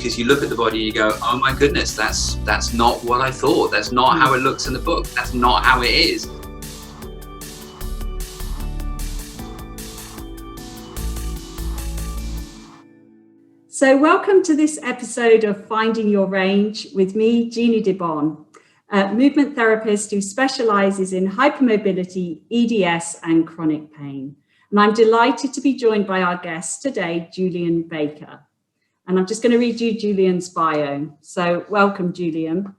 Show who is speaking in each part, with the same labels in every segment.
Speaker 1: because you look at the body and you go, oh my goodness, that's not what I thought. That's not how it looks in the book. That's not how it is.
Speaker 2: So welcome to this episode of Finding Your Range with me, Jeannie de Bon, a movement therapist who specialises in hypermobility, EDS and chronic pain. And I'm delighted to be joined by our guest today, Julian Baker. And I'm just going to read you Julian's bio. So welcome, Julian.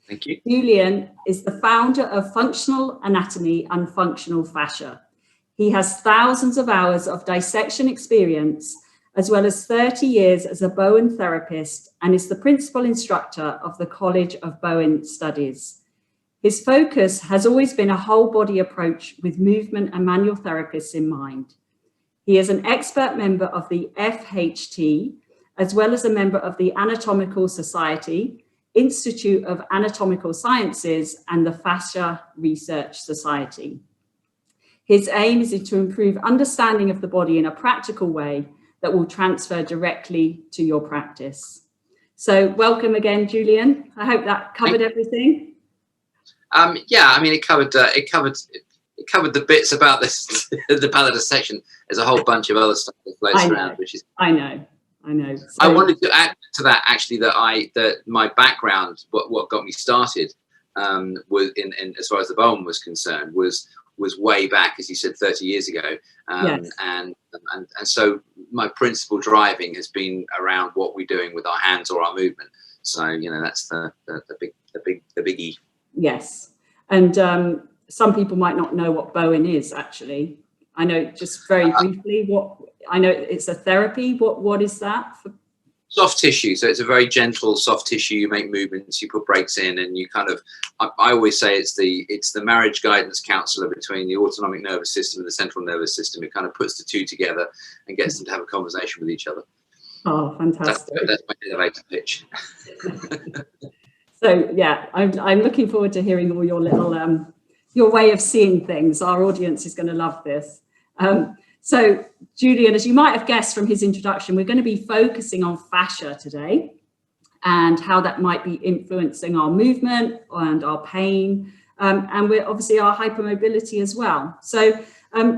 Speaker 1: Thank you.
Speaker 2: Julian is the founder of Functional Anatomy and Functional Fascia. He has thousands of hours of dissection experience, as well as 30 years as a Bowen Therapist, and is the principal instructor of the College of Bowen Studies. His focus has always been a whole body approach with movement and manual therapists in mind. He is an expert member of the FHT, as well as a member of the Anatomical Society, Institute of Anatomical Sciences, and the Fascia Research Society. His aim is to improve understanding of the body in a practical way that will transfer directly to your practice. So welcome again, Julian. I hope that covered everything.
Speaker 1: Yeah, I mean, it covered the bits about this, the palate dissection. There's a whole bunch of other stuff that floats around, which is. I know. So, I wanted to add to that actually that my background, what got me started, was in as far as the Bowen was concerned, was way back, as you said, 30 years ago.
Speaker 2: Yes.
Speaker 1: And so my principal driving has been around what we're doing with our hands or our movement. So, you know, that's the biggie. Yes.
Speaker 2: And some people might not know what Bowen is, actually. I know, just very briefly, I know it's a therapy. What is that?
Speaker 1: Soft tissue. So it's a very gentle, soft tissue. You make movements, you put breaks in, and you kind of, I always say it's the marriage guidance counselor between the autonomic nervous system and the central nervous system. It kind of puts the two together and gets them to have a conversation with each other.
Speaker 2: Oh, fantastic.
Speaker 1: That's my elevator pitch.
Speaker 2: So yeah, I'm looking forward to hearing all your little, your way of seeing things. Our audience is going to love this. So Julian, as you might have guessed from his introduction, we're going to be focusing on fascia today and how that might be influencing our movement and our pain, and we're obviously our hypermobility as well. So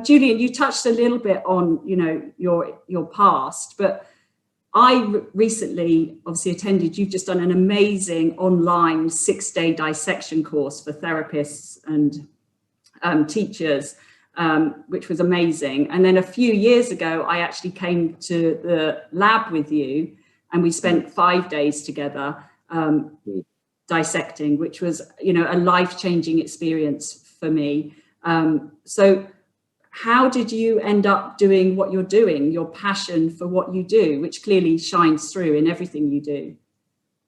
Speaker 2: Julian, you touched a little bit on, you know, your past, but I recently obviously attended, you've just done an amazing online 6-day dissection course for therapists and teachers, which was amazing. And then a few years ago, I actually came to the lab with you and we spent 5 days together dissecting, which was, you know, a life-changing experience for me. So how did you end up doing what you're doing, your passion for what you do, which clearly shines through in everything you do?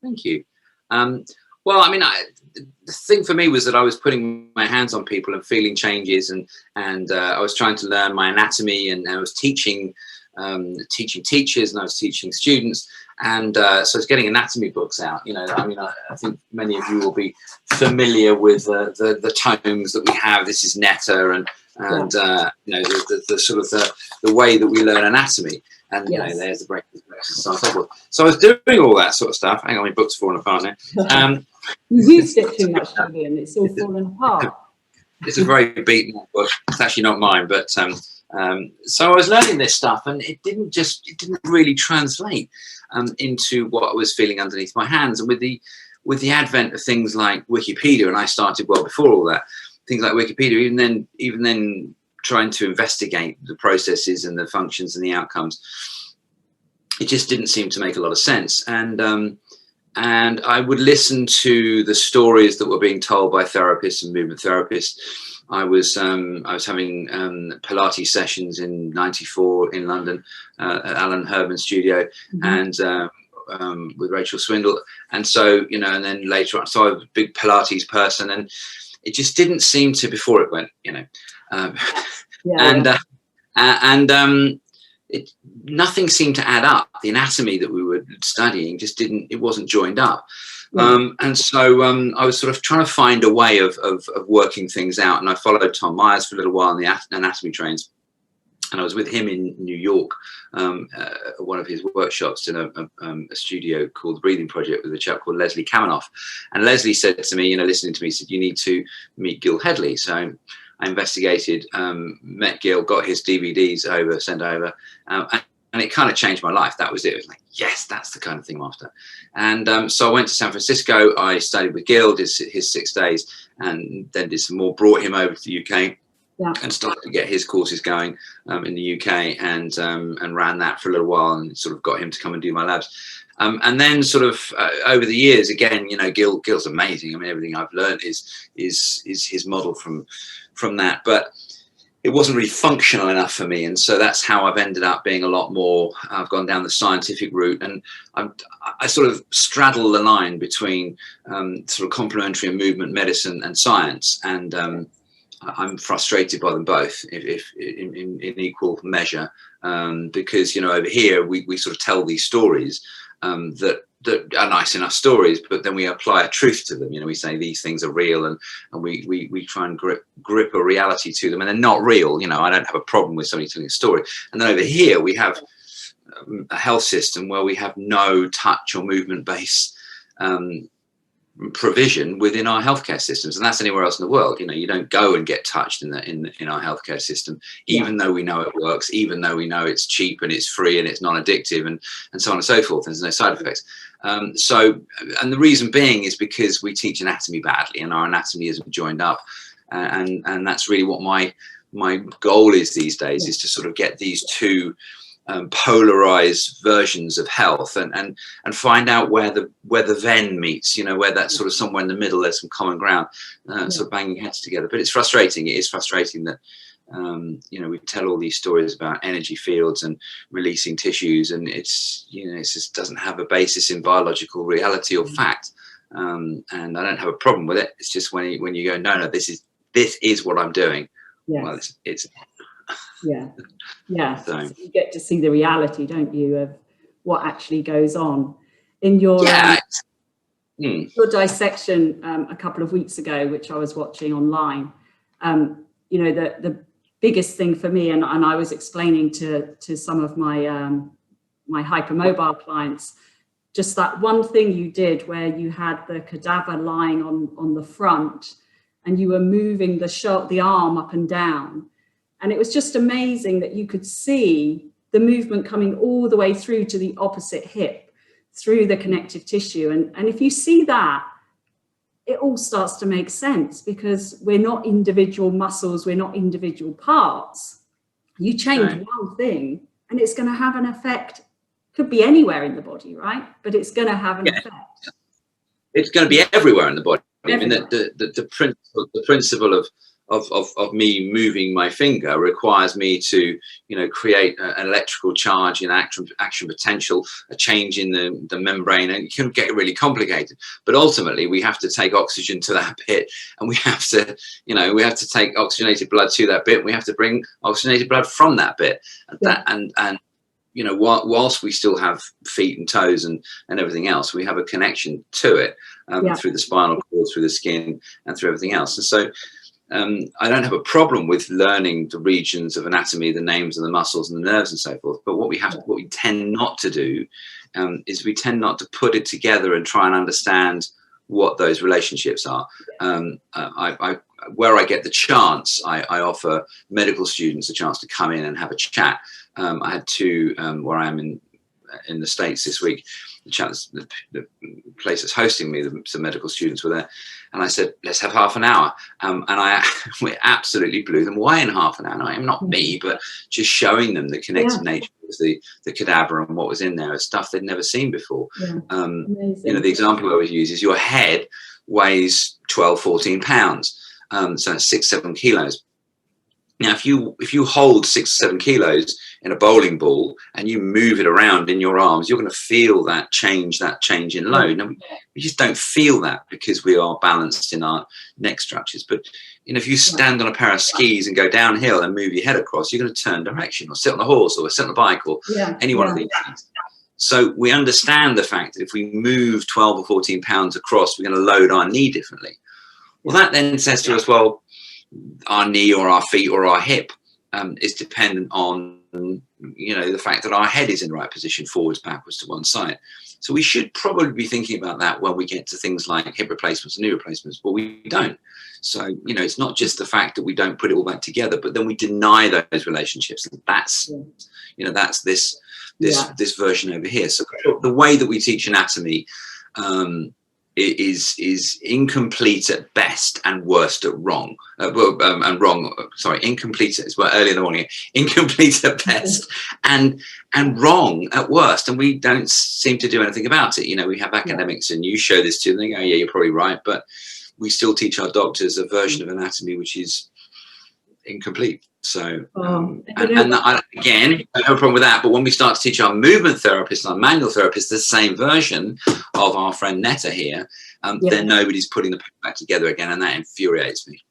Speaker 1: Thank you. Well, I mean, the thing for me was that I was putting my hands on people and feeling changes, and I was trying to learn my anatomy, and I was teaching teachers, and I was teaching students, and so I was getting anatomy books out. You know, I mean, I think many of you will be familiar with the tomes that we have. This is Netta, and you know, the sort of the way that we learn anatomy. And you know, there's the break exercise. So I was doing all that sort of stuff. Hang on, my book's falling apart now.
Speaker 2: You used it too much, Julian. It's all fallen apart.
Speaker 1: It's a very beaten up book. It's actually not mine, but so I was learning this stuff, and it didn't really translate into what I was feeling underneath my hands. And with the advent of things like Wikipedia, and I started well before all that, things like Wikipedia, even then trying to investigate the processes and the functions and the outcomes, it just didn't seem to make a lot of sense. And I would listen to the stories that were being told by therapists and movement therapists. I was having Pilates sessions in '94 in London at Alan Herman's studio, and with Rachel Swindle. And so, you know, and then later on, so I was a big Pilates person, and it just didn't seem to, before it went, you know, nothing seeed to add up. The anatomy that we were studying just it wasn't joined up. And so I was sort of trying to find a way of working things out. And I followed Tom Myers for a little while on the anatomy trains. And I was with him in New York at one of his workshops in a studio called The Breathing Project with a chap called Leslie Kaminoff. And Leslie said to me, you know, listening to me, said, you need to meet Gil Headley. So I investigated, met Gil, got his DVDs sent over, and it kind of changed my life. That was it. It was like, yes, that's the kind of thing I'm after. And so I went to San Francisco. I studied with Gil, did his 6 days, and then did some more, brought him over to the UK. Yeah. And started to get his courses going in the UK, and ran that for a little while, and sort of got him to come and do my labs. And then sort of over the years, again, you know, Gil's amazing. I mean, everything I've learned is his model from that, but it wasn't really functional enough for me. And so that's how I've ended up being a lot more, I've gone down the scientific route, and I sort of straddle the line between sort of complementary and movement medicine and science. And I'm frustrated by them both, if in equal measure, because, you know, over here we sort of tell these stories that are nice enough stories, but then we apply a truth to them. You know, we say these things are real, and we try and grip a reality to them, and they're not real. You know, I don't have a problem with somebody telling a story. And then over here we have a health system where we have no touch or movement based provision within our healthcare systems, and that's anywhere else in the world. You know, you don't go and get touched in our healthcare system, even though we know it works, even though we know it's cheap and it's free and it's non-addictive, and so on and so forth, and there's no side effects. So, and the reason being is because we teach anatomy badly, and our anatomy isn't joined up, and that's really what my goal is these days, is to sort of get these two polarized versions of health, and find out where the Venn meets, you know, where that's sort of somewhere in the middle, there's some common ground, sort of banging heads together. But it's frustrating. It is frustrating that, you know, we tell all these stories about energy fields and releasing tissues, and it's, you know, it just doesn't have a basis in biological reality or fact. And I don't have a problem with it. It's just when you go, no, this is what I'm doing. Yes. Well, it's yeah. So you get to see the reality, don't you, of what actually goes on in your your dissection a couple of weeks ago, which I was watching online. You know, the biggest thing for me, and I was explaining to some of my my hypermobile clients, just that one thing you did where you had the cadaver lying on the front, and you were moving the arm up and down. And it was just amazing that you could see the movement coming all the way through to the opposite hip, through the connective tissue. And if you see that, it all starts to make sense, because we're not individual muscles, we're not individual parts. You change one thing and it's going to have an effect. Could be anywhere in the body, right? But it's going to have an effect. It's going to be everywhere in the body. Everywhere. I mean, the principle of me moving my finger requires me to, you know, create an electrical charge in action potential, a change in the membrane, and it can get really complicated. But ultimately, we have to take oxygen to that bit, and we have to, you know, we have to take oxygenated blood to that bit. And we have to bring oxygenated blood from that bit, and you know, whilst we still have feet and toes and everything else, we have a connection to it through the spinal cord, through the skin, and through everything else. And so I don't have a problem with learning the regions of anatomy, the names of the muscles and the nerves and so forth. But what we tend not to do is we tend not to put it together and try and understand what those relationships are. Where I get the chance, I offer medical students a chance to come in and have a chat. I had two where I am in the States this week. The place that's hosting me, some medical students were there, and I said, let's have half an hour, and we absolutely blew them away in half an hour. I mean, not me, but just showing them the connected nature of the cadaver and what was in there, stuff they'd never seen before. You know, the example I always use is your head weighs 12-14 pounds, so it's 6-7 kilos. Now, if you hold 6 or 7 kilos in a bowling ball and you move it around in your arms, you're going to feel that change in load. Now, we just don't feel that because we are balanced in our neck structures. But, you know, if you stand on a pair of skis and go downhill and move your head across, you're going to turn direction, or sit on a horse, or sit on a bike, or any one of these things. So we understand the fact that if we move 12 or 14 pounds across, we're going to load our knee differently. Well, that then says to us, well, our knee or our feet or our hip is dependent on, you know, the fact that our head is in the right position, forwards, backwards, to one side. So we should probably be thinking about that when we get to things like hip replacements and knee replacements, but we don't. So, you know, it's not just the fact that we don't put it all back together, but then we deny those relationships. And that's, you know, that's this version over here. So the way that we teach anatomy is incomplete at best and worst at wrong. Incomplete is early in the morning. Incomplete at best and wrong at worst. And we don't seem to do anything about it. You know, we have academics, and you show this to them. They go, yeah, you're probably right, but we still teach our doctors a version of anatomy which is incomplete. So again, I have a problem with that. But when we start to teach our movement therapists and our manual therapists the same version of our friend Netta here, then nobody's putting the back together again, and that infuriates me.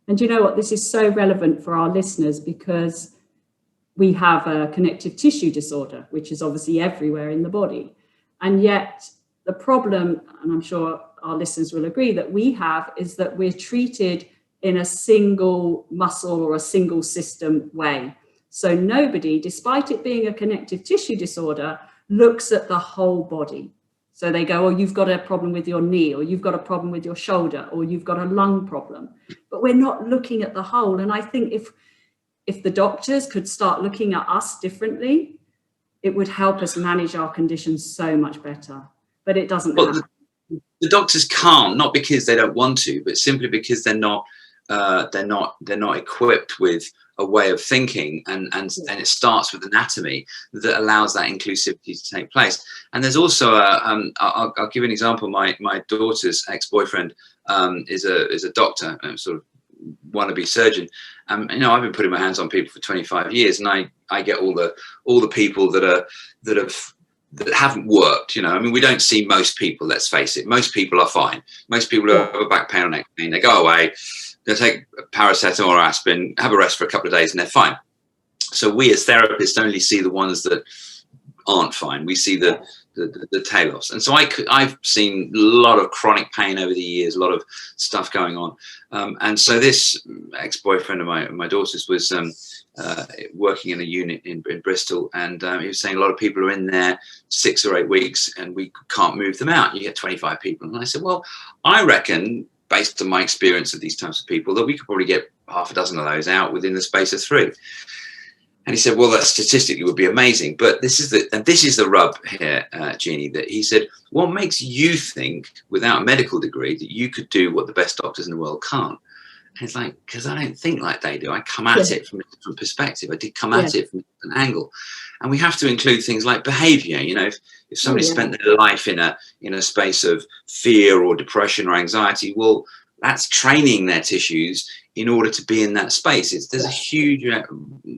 Speaker 2: And you know what? This is so relevant for our listeners, because we have a connective tissue disorder, which is obviously everywhere in the body, and yet the problem, and I'm sure our listeners will agree, that we have is that we're treated in a single muscle or a single system way. So nobody, despite it being a connective tissue disorder, looks at the whole body. So they go, oh, you've got a problem with your knee, or you've got a problem with your shoulder, or you've got a lung problem. But we're not looking at the whole. And I think if the doctors could start looking at us differently, it would help us manage our conditions so much better. But it doesn't happen.
Speaker 1: The doctors can't, not because they don't want to, but simply because they're not equipped with a way of thinking, and it starts with anatomy that allows that inclusivity to take place. And there's also I'll give you an example. My daughter's ex-boyfriend is a doctor, sort of wannabe surgeon. You know, I've been putting my hands on people for 25 years, and I get all the people that haven't worked. You know, I mean, we don't see most people, let's face it. Most people are fine. Most people who have a back pain or neck pain, they go away, they take paracetamol or aspirin, have a rest for a couple of days, and they're fine. So we as therapists only see the ones that aren't fine. We see the tail offs. And so I've seen a lot of chronic pain over the years, a lot of stuff going on. And so this ex-boyfriend of my daughter's was working in a unit in Bristol, and he was saying a lot of people are in there 6 or 8 weeks and we can't move them out. You get 25 people. And I said, well, I reckon, based on my experience of these types of people, that we could probably get half a dozen of those out within the space of 3. And he said, well, that statistically would be amazing. But this is the rub here, Jeannie, that he said, what makes you think, without a medical degree, that you could do what the best doctors in the world can't? And it's like, because I don't think like they do. I come at it from a different perspective. I did come at it from an angle. And we have to include things like behavior. You know, if somebody spent their life in a space of fear or depression or anxiety, well, that's training their tissues in order to be in that space. There's a huge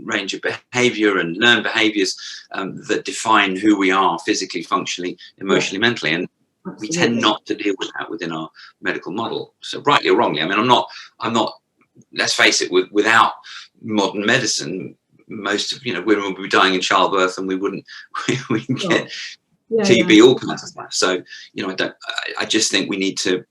Speaker 1: range of behavior and learned behaviors that define who we are physically, functionally, emotionally, mentally. And we tend not to deal with that within our medical model. So rightly or wrongly, I mean, I'm not, let's face it, without modern medicine, most of, women would be dying in childbirth, and we get TB, all kinds of stuff. So, I just think we need to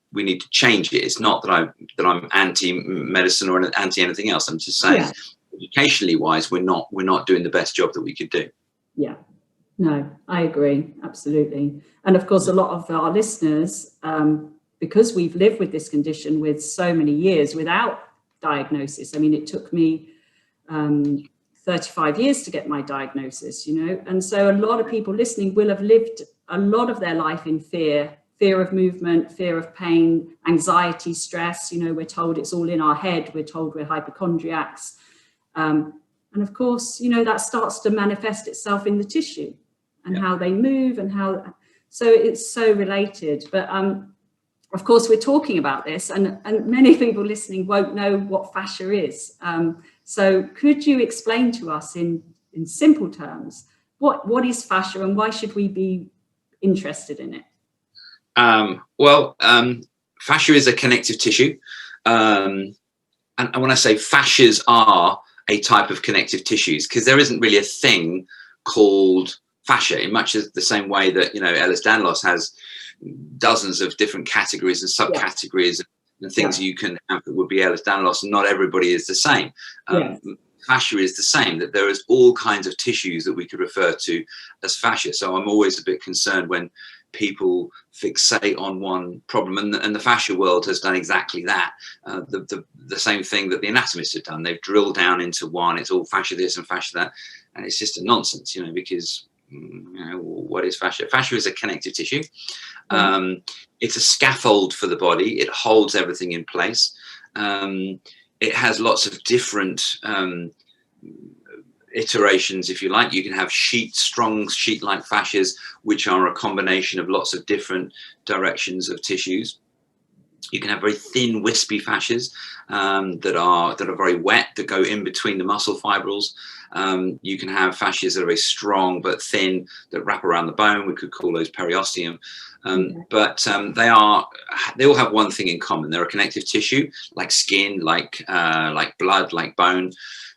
Speaker 1: change it. It's not that I'm anti-medicine or anti anything else. I'm just saying, educationally wise, we're not doing the best job that we could do.
Speaker 2: Yeah, no, I agree, absolutely. And of course, a lot of our listeners, because we've lived with this condition with so many years without diagnosis. I mean, it took me 35 years to get my diagnosis, and so a lot of people listening will have lived a lot of their life in fear of movement, fear of pain, anxiety, stress. We're told it's all in our head. We're told we're hypochondriacs. And of course, that starts to manifest itself in the tissue and how they move and how, so it's so related. But of course, we're talking about this, and many people listening won't know what fascia is. So could you explain to us in simple terms, what is fascia and why should we be interested in it?
Speaker 1: Fascia is a connective tissue. And when I say fascias are a type of connective tissues, because there isn't really a thing called fascia in much as the same way that, ehlers-danlos has dozens of different categories and subcategories and things you can have that would be ehlers-danlos, and not everybody is the same. fascia is the same, that there is all kinds of tissues that we could refer to as fascia. So I'm always a bit concerned when people fixate on one problem, and the fascia world has done exactly that. The same thing that the anatomists have done. They've drilled down into one. It's all fascia this and fascia that, and it's just a nonsense, because what is fascia? Fascia is a connective tissue. It's a scaffold for the body. It holds everything in place. It has lots of different iterations, if you like. You can have strong sheet-like fascias, which are a combination of lots of different directions of tissues. You can have very thin, wispy fascias that are very wet, that go in between the muscle fibrils. You can have fascias that are very strong but thin, that wrap around the bone. We could call those periosteum. But they all have one thing in common. They're a connective tissue, like skin, like blood, like bone.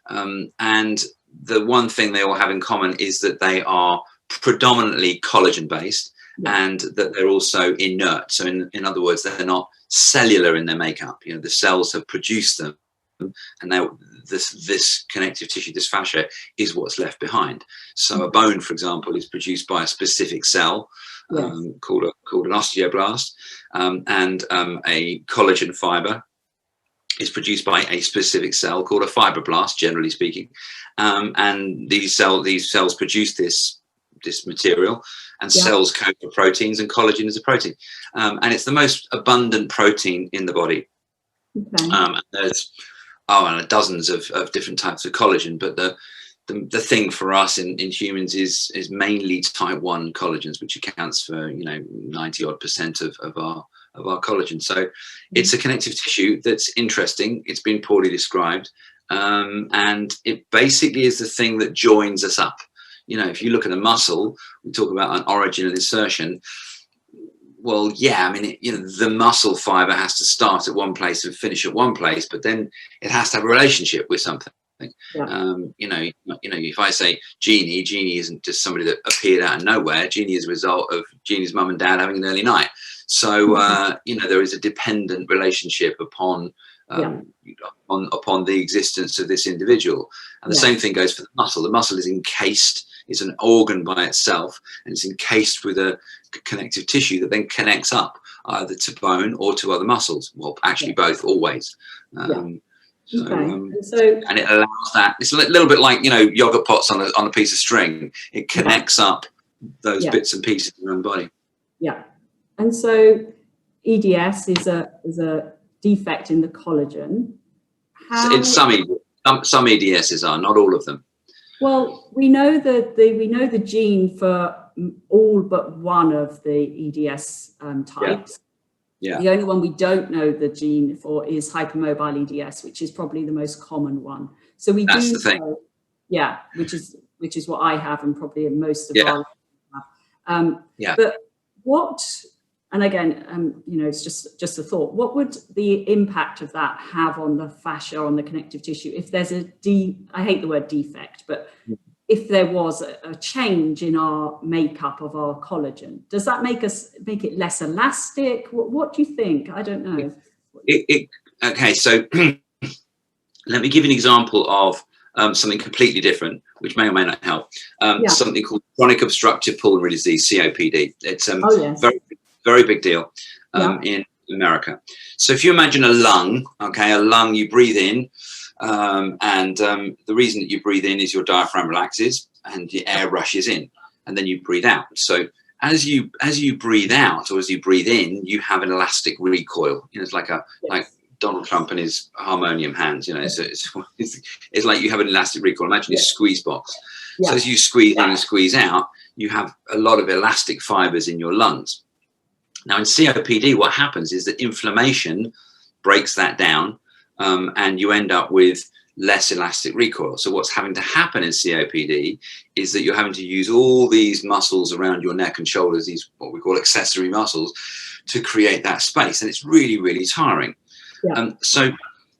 Speaker 1: And the one thing they all have in common is that they are predominantly collagen based, and that they're also inert. So in other words, they're not cellular in their makeup. The cells have produced them, and now this connective tissue, this fascia, is what's left behind. So a bone, for example, is produced by a specific cell called an osteoblast, and a collagen fiber is produced by a specific cell called a fibroblast, generally speaking. And these cells produce this material, and cells code for proteins, and collagen is a protein. And it's the most abundant protein in the body. There's dozens of different types of collagen, but the thing for us in humans is mainly type 1 collagens, which accounts for 90% of our collagen. So it's a connective tissue that's interesting. It's been poorly described, and it basically is the thing that joins us up. If you look at a muscle, we talk about an origin and insertion. Well, the muscle fiber has to start at one place and finish at one place, but then it has to have a relationship with something. If I say Jeannie isn't just somebody that appeared out of nowhere. Jeannie is a result of Jeannie's mum and dad having an early night. So there is a dependent relationship upon the existence of this individual. And the same thing goes for the muscle. The muscle is encased. It's an organ by itself, and it's encased with a connective tissue that then connects up either to bone or to other muscles. Well, actually both, always. And it allows that. It's a little bit like yogurt pots on a piece of string. It connects up those bits and pieces around the body.
Speaker 2: And so EDS is a defect in the collagen.
Speaker 1: Some EDSs are, not all of them.
Speaker 2: Well, we know the gene for all but one of the EDS types. The only one we don't know the gene for is hypermobile EDS, which is probably the most common one. So that's the thing. Which is what I have, and probably most of our have. But what? And again, it's just a thought. What would the impact of that have on the fascia, on the connective tissue, if there's I hate the word defect, but if there was a change in our makeup of our collagen? Does that make it less elastic? What do you think? I don't know.
Speaker 1: Okay, so let me give you an example of something completely different, which may or may not help. Something called chronic obstructive pulmonary disease, COPD. It's very, very big deal in America. So if you imagine a lung, you breathe in, and the reason that you breathe in is your diaphragm relaxes and the air rushes in, and then you breathe out. So as you breathe out, or as you breathe in, you have an elastic recoil. It's like like Donald Trump and his harmonium hands. It's like you have an elastic recoil. Imagine a squeeze box. So as you squeeze in and squeeze out, you have a lot of elastic fibers in your lungs. Now in COPD, what happens is that inflammation breaks that down, and you end up with less elastic recoil. So what's having to happen in COPD is that you're having to use all these muscles around your neck and shoulders, these what we call accessory muscles, to create that space. And it's really, really tiring. So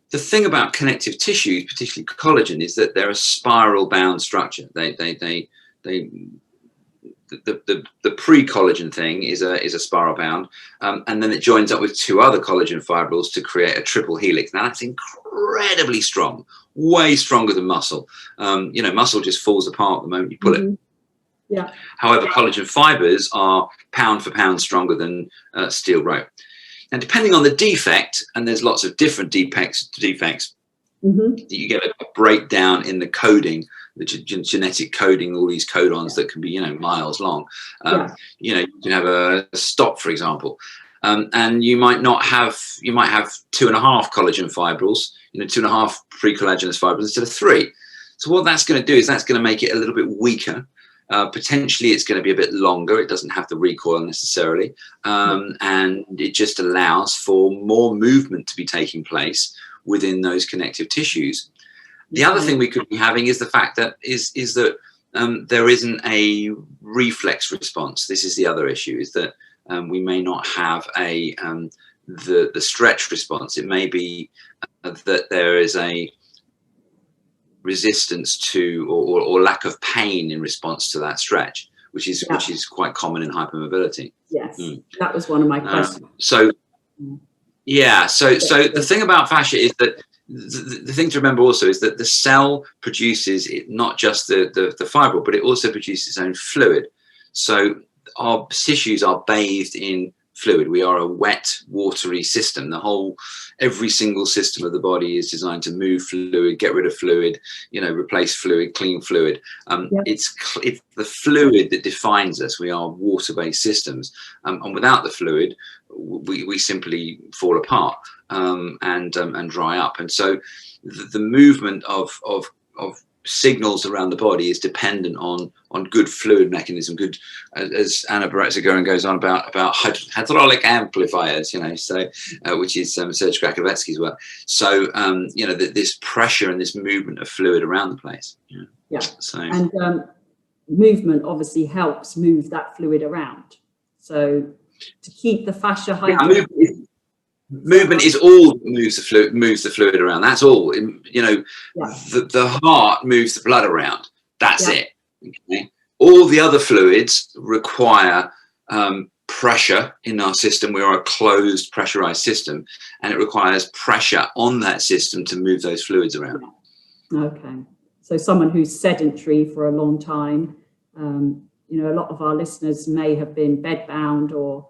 Speaker 1: the thing about connective tissues, particularly collagen, is that they're a spiral bound structure. The pre-collagen thing is a spiral bound, and then it joins up with two other collagen fibrils to create a triple helix. Now that's incredibly strong. way stronger than muscle. Muscle just falls apart the moment you pull it.
Speaker 2: Yeah.
Speaker 1: However, collagen fibers are pound for pound stronger than steel rope. And depending on the defect, and there's lots of different defects, you get a breakdown in the coding, the genetic coding, all these codons that can be, miles long. You can have a stop, for example, and you might have 2.5 collagen fibrils, 2.5 pre-collagenous fibrils instead of 3. So what that's going to do is that's going to make it a little bit weaker. Potentially it's going to be a bit longer. It doesn't have the recoil necessarily. And it just allows for more movement to be taking place within those connective tissues. The other thing we could be having is the fact that there isn't a reflex response. This is the other issue, is that we may not have the stretch response. It may be that there is a resistance to or lack of pain in response to that stretch, which is quite common in hypermobility.
Speaker 2: Yes, that was one of my questions.
Speaker 1: So the thing about fascia is that the thing to remember also is that the cell produces not just the fibril, but it also produces its own fluid. So our tissues are bathed in fluid. We are a wet, watery system. Every single system of the body is designed to move fluid, get rid of fluid, replace fluid, clean fluid. It's the fluid that defines us. We are water-based systems, and without the fluid, we simply fall apart and dry up. And so, the movement of signals around the body is dependent on good fluid mechanism, good, as Anna Baretza goes on about hydraulic amplifiers, which is Serge Krakovetsky's work. So this pressure and this movement of fluid around the place. And
Speaker 2: movement obviously helps move that fluid around. So to keep the fascia hydrated.
Speaker 1: Movement is all that moves the fluid around. That's all. The heart moves the blood around. That's it. Okay? All the other fluids require pressure in our system. We are a closed, pressurized system, and it requires pressure on that system to move those fluids around.
Speaker 2: Okay. So someone who's sedentary for a long time, a lot of our listeners may have been bedbound or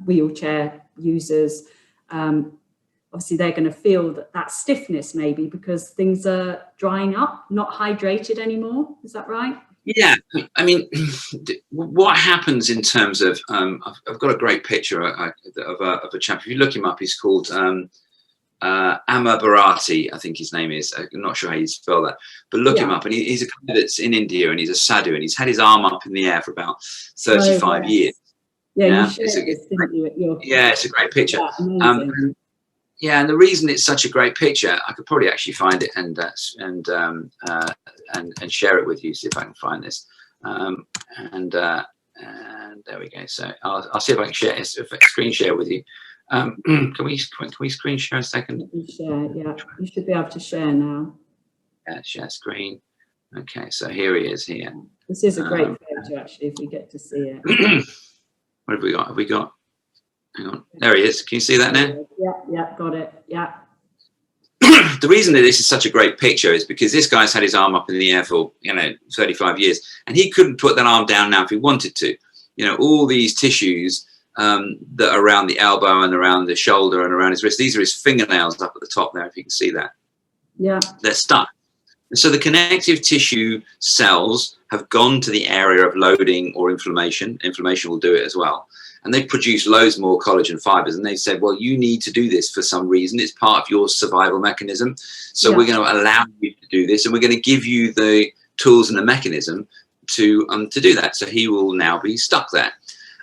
Speaker 2: wheelchair users. Obviously they're going to feel that stiffness maybe because things are drying up, not hydrated anymore. Is that right?
Speaker 1: Yeah, I mean, what happens in terms of I've got a great picture of a chap. If you look him up, he's called Bharati, I think his name is. I'm not sure how you spell that, but look him up. And he's a guy that's in India, and he's a sadhu, and he's had his arm up in the air for about 35 years. It's a great picture. And the reason it's such a great picture, I could probably actually find it and share it with you. See if I can find this. And there we go. So I'll see if I can share it, screen share with you. Can we screen share a second?
Speaker 2: Share, yeah. You should be able to share now.
Speaker 1: Yeah, share screen. Okay, so here he is here.
Speaker 2: This is a great picture, actually, if we get to see it.
Speaker 1: What have we got? Hang on. There he is. Can you see that now?
Speaker 2: Yeah, got it. Yeah.
Speaker 1: The reason that this is such a great picture is because this guy's had his arm up in the air for 35 years, and he couldn't put that arm down now if he wanted to. All these tissues that are around the elbow and around the shoulder and around his wrist, these are his fingernails up at the top there, if you can see that.
Speaker 2: Yeah.
Speaker 1: They're stuck. And so the connective tissue cells have gone to the area of loading or inflammation. Inflammation will do it as well. And they've produced loads more collagen fibers. And they've said, well, you need to do this for some reason. It's part of your survival mechanism. So we're going to allow you to do this. And we're going to give you the tools and the mechanism to do that. So he will now be stuck there.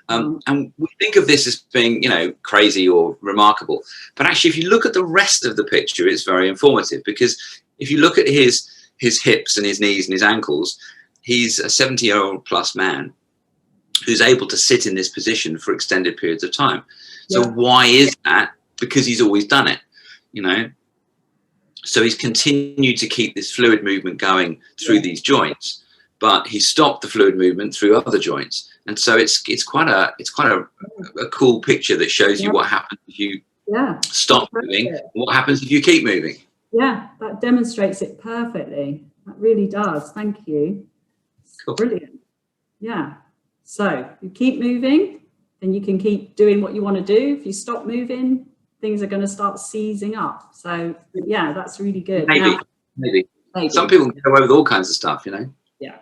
Speaker 1: And we think of this as being, crazy or remarkable. But actually, if you look at the rest of the picture, it's very informative. Because if you look at his hips and his knees and his ankles, he's a 70-year-old plus man who's able to sit in this position for extended periods of time. So why is that? Because he's always done it, So he's continued to keep this fluid movement going through these joints, but he stopped the fluid movement through other joints. And so it's quite a cool picture that shows you what happens if you stop moving, and what happens if you keep moving.
Speaker 2: Yeah, that demonstrates it perfectly. That really does. Thank you.
Speaker 1: Cool.
Speaker 2: Brilliant. Yeah. So you keep moving, then you can keep doing what you want to do. If you stop moving, things are going to start seizing up. So yeah, that's really good.
Speaker 1: Maybe. Some people get away with all kinds of stuff, you know.
Speaker 2: Yeah.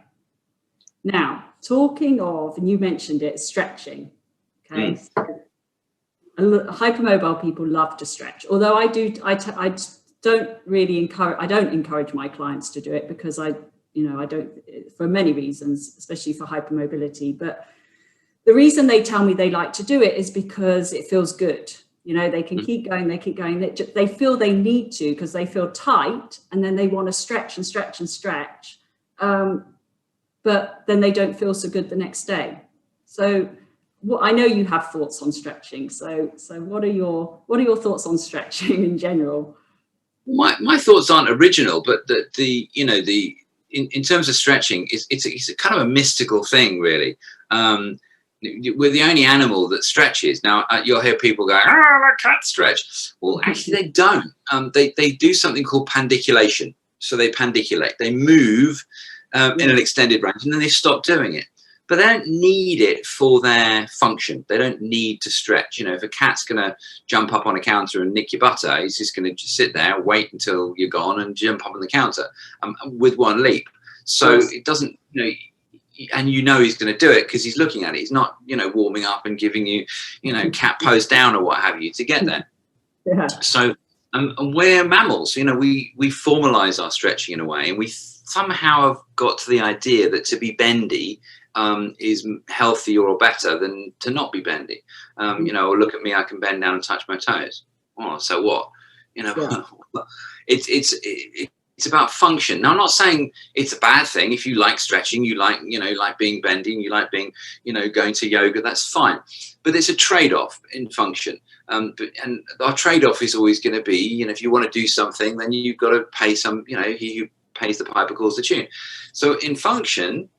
Speaker 2: Now, talking of, and you mentioned it, stretching. Okay. So, hypermobile people love to stretch. Although I don't encourage my clients to do it, because I don't, for many reasons, especially for hypermobility. But the reason they tell me they like to do it is because it feels good. They can keep going, they feel they need to, because they feel tight, and then they want to stretch and stretch and stretch. But then they don't feel so good the next day. So I know you have thoughts on stretching. So what are your thoughts on stretching in general?
Speaker 1: My thoughts aren't original, but in terms of stretching, it's a kind of a mystical thing, really. We're the only animal that stretches. Now you'll hear people go, let cats stretch. Well, actually they don't. They do something called pandiculation. So they pandiculate. They move in an extended range, and then they stop doing it. But they don't need it for their function. They don't need to stretch. If a cat's going to jump up on a counter and nick your butter, he's just going to sit there, wait until you're gone, and jump up on the counter with one leap. So it doesn't, and he's going to do it because he's looking at it. He's not, warming up and giving you, cat pose down or what have you to get there.
Speaker 2: Yeah.
Speaker 1: So and we're mammals. We formalize our stretching in a way, and we somehow have got to the idea that to be bendy is healthier or better than to not be bendy. Look at me, I can bend down and touch my toes. Oh, so what? It's about function. Now, I'm not saying it's a bad thing. If you like stretching, you like being bendy, and you like being, going to yoga, that's fine. But it's a trade-off in function. And our trade-off is always going to be, if you want to do something, then you've got to pay some, he who pays the piper calls the tune. So in function,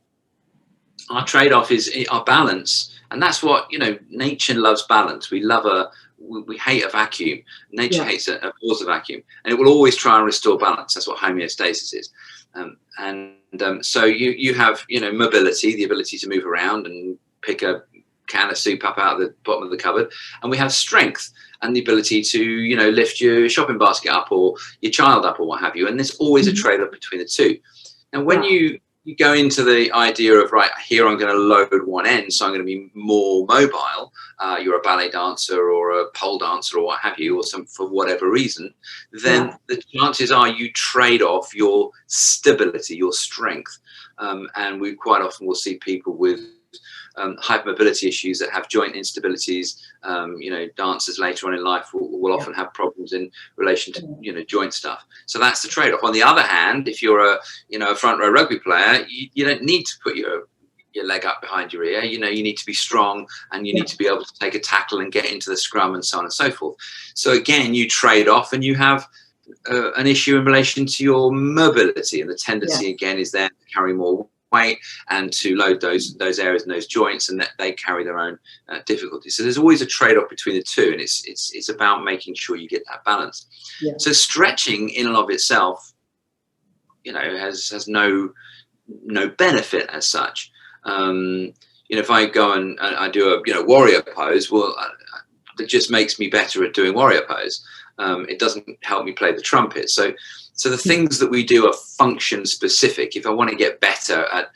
Speaker 1: our trade-off is our balance, and that's what nature loves balance. We hate a vacuum. Nature hates a pause of vacuum, and it will always try and restore balance. That's what homeostasis is. So you have mobility, the ability to move around and pick a can of soup up out of the bottom of the cupboard, and we have strength and the ability to lift your shopping basket up or your child up or what have you. And there's always a trade-off between the two. And when you go into the idea of, right, here I'm going to load one end, so I'm going to be more mobile. You're a ballet dancer or a pole dancer or what have you, or for whatever reason, then the chances are you trade off your stability, your strength. And we quite often will see people with hypermobility issues that have joint instabilities. Dancers later on in life will often have problems in relation to joint stuff. So that's the trade-off. On the other hand, if you're a front row rugby player, you don't need to put your leg up behind your ear. You need to be strong, and you need to be able to take a tackle and get into the scrum and so on and so forth. So again, you trade off, and you have an issue in relation to your mobility, and the tendency again is there to carry more weight and to load those areas and those joints, and that they carry their own difficulties. So there's always a trade-off between the two, and it's about making sure you get that balance. So stretching in and of itself has no benefit as such. If I go and I do a warrior pose, well, it just makes me better at doing warrior pose. It doesn't help me play the trumpet. So the things that we do are function specific. If I want to get better at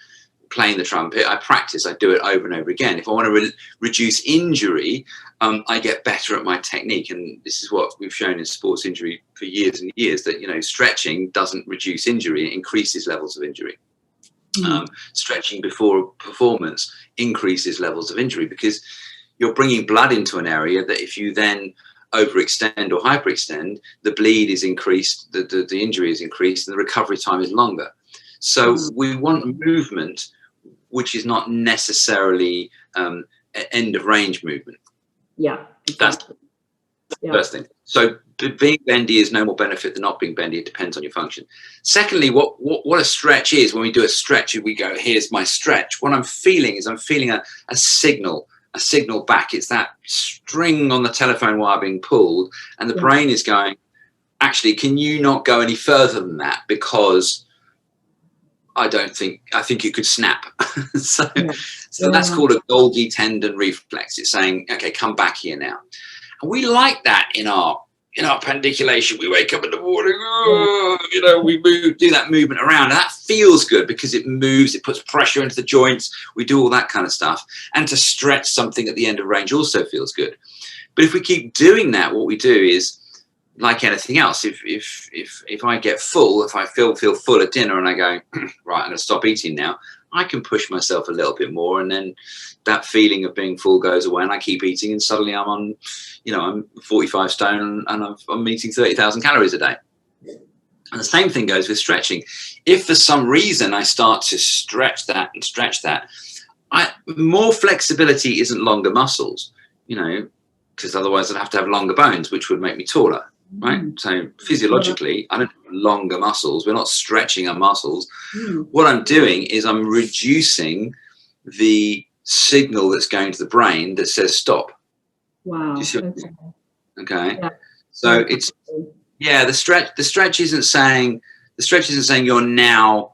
Speaker 1: playing the trumpet, I practice, I do it over and over again. If I want to reduce injury, I get better at my technique. And this is what we've shown in sports injury for years and years, that, stretching doesn't reduce injury, it increases levels of injury. Stretching before performance increases levels of injury, because you're bringing blood into an area that if you then overextend or hyperextend, the bleed is increased, the injury is increased, and the recovery time is longer. So we want movement which is not necessarily end of range movement.
Speaker 2: Exactly.
Speaker 1: That's the first thing. So being bendy is no more benefit than not being bendy. It depends on your function. Secondly, what a stretch is, when we do a stretch, we go, here's my stretch. What I'm feeling is a signal back. It's that string on the telephone wire being pulled, and the brain is going, actually, can you not go any further than that? Because I think it could snap. so that's called a Golgi tendon reflex. It's saying, okay, come back here now. And we like that in our pandiculation. We wake up in the morning, we do that movement around, and that feels good because it moves, it puts pressure into the joints. We do all that kind of stuff. And to stretch something at the end of range also feels good. But if we keep doing that, what we do is, like anything else, if I get full, if I feel full at dinner and I go, right, I'm going to stop eating now, I can push myself a little bit more, and then that feeling of being full goes away, and I keep eating, and suddenly I'm on, I'm 45 stone and I'm eating 30,000 calories a day. And the same thing goes with stretching. If for some reason I start to stretch that, more flexibility isn't longer muscles, because otherwise I'd have to have longer bones, which would make me taller. Right. So physiologically, I don't have longer muscles. We're not stretching our muscles. What I'm doing is I'm reducing the signal that's going to the brain that says stop.
Speaker 2: Wow.
Speaker 1: Do you see what okay. Yeah. So it's the stretch isn't saying you're now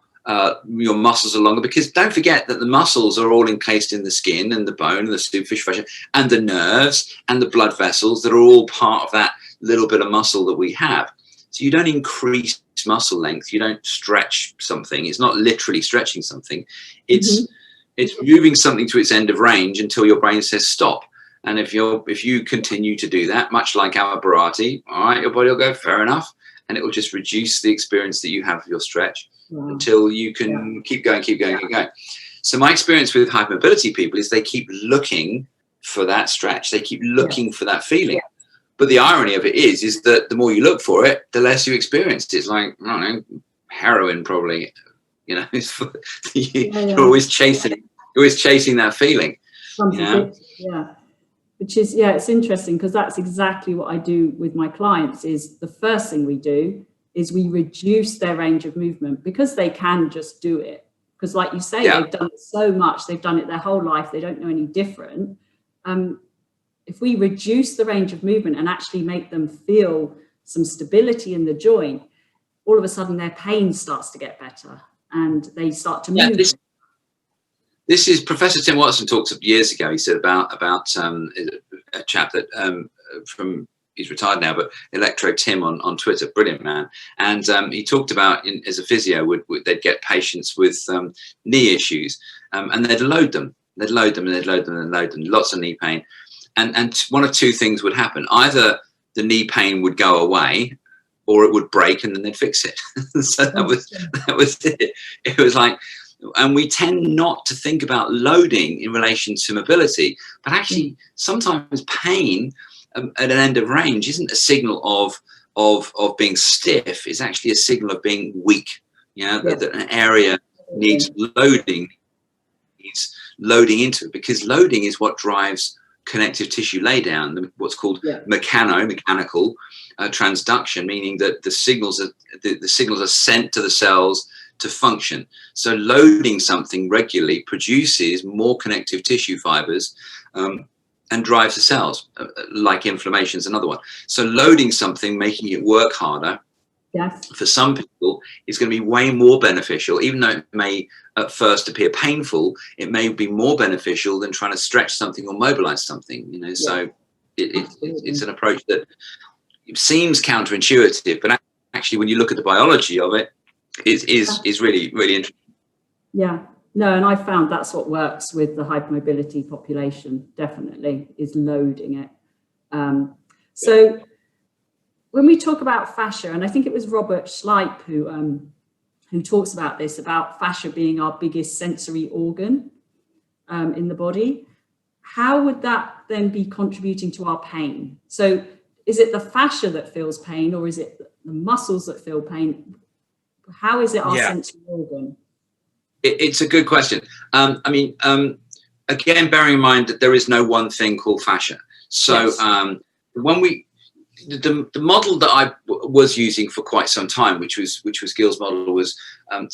Speaker 1: your muscles are longer, because don't forget that the muscles are all encased in the skin and the bone and the superficial fascia and the nerves and the blood vessels that are all part of that little bit of muscle that we have. So you don't increase muscle length, you don't stretch something. It's not literally stretching something. It's moving something to its end of range until your brain says stop. And if you continue to do that, much like our Barati, all right, your body will go, fair enough, and it will just reduce the experience that you have of your stretch until you can keep going. So my experience with hypermobility people is they keep looking for that stretch, they keep looking for that feeling. But the irony of it is that the more you look for it, the less you experience. It's like, I don't know, heroin probably, you're always chasing that feeling.
Speaker 2: Which is, it's interesting, because that's exactly what I do with my clients. Is the first thing we do is we reduce their range of movement, because they can just do it. Because like you say, they've done it so much, they've done it their whole life, they don't know any different. If we reduce the range of movement and actually make them feel some stability in the joint, all of a sudden their pain starts to get better and they start to move.
Speaker 1: This is Professor Tim Watson talked years ago. He said about a chap that he's retired now, but Electro Tim on Twitter, brilliant man. And he talked about as a physio, they'd get patients with knee issues, and they'd load them, lots of knee pain. And one of two things would happen. Either the knee pain would go away, or it would break, and then they'd fix it. So that was it. It was like, and we tend not to think about loading in relation to mobility, but actually sometimes pain at an end of range isn't a signal of being stiff. It's actually a signal of being weak. That an area needs loading into it, because loading is what drives connective tissue laydown, what's called mechanical transduction, meaning that the signals are sent to the cells to function. So loading something regularly produces more connective tissue fibers and drives the cells, like inflammation is another one. So loading something, making it work harder, for some people is going to be way more beneficial. Even though it may at first appear painful, it may be more beneficial than trying to stretch something or mobilize something. So it's an approach that seems counterintuitive, but actually when you look at the biology of it, is really, really interesting.
Speaker 2: And I found that's what works with the hypermobility population, definitely, is loading it. So when we talk about fascia, and I think it was Robert Schleip who talks about this, about fascia being our biggest sensory organ in the body, how would that then be contributing to our pain? So is it the fascia that feels pain, or is it the muscles that feel pain? How is it our sensory organ?
Speaker 1: It's a good question. Again, bearing in mind that there is no one thing called fascia. So when the model that I was using for quite some time, which was Gill's model, was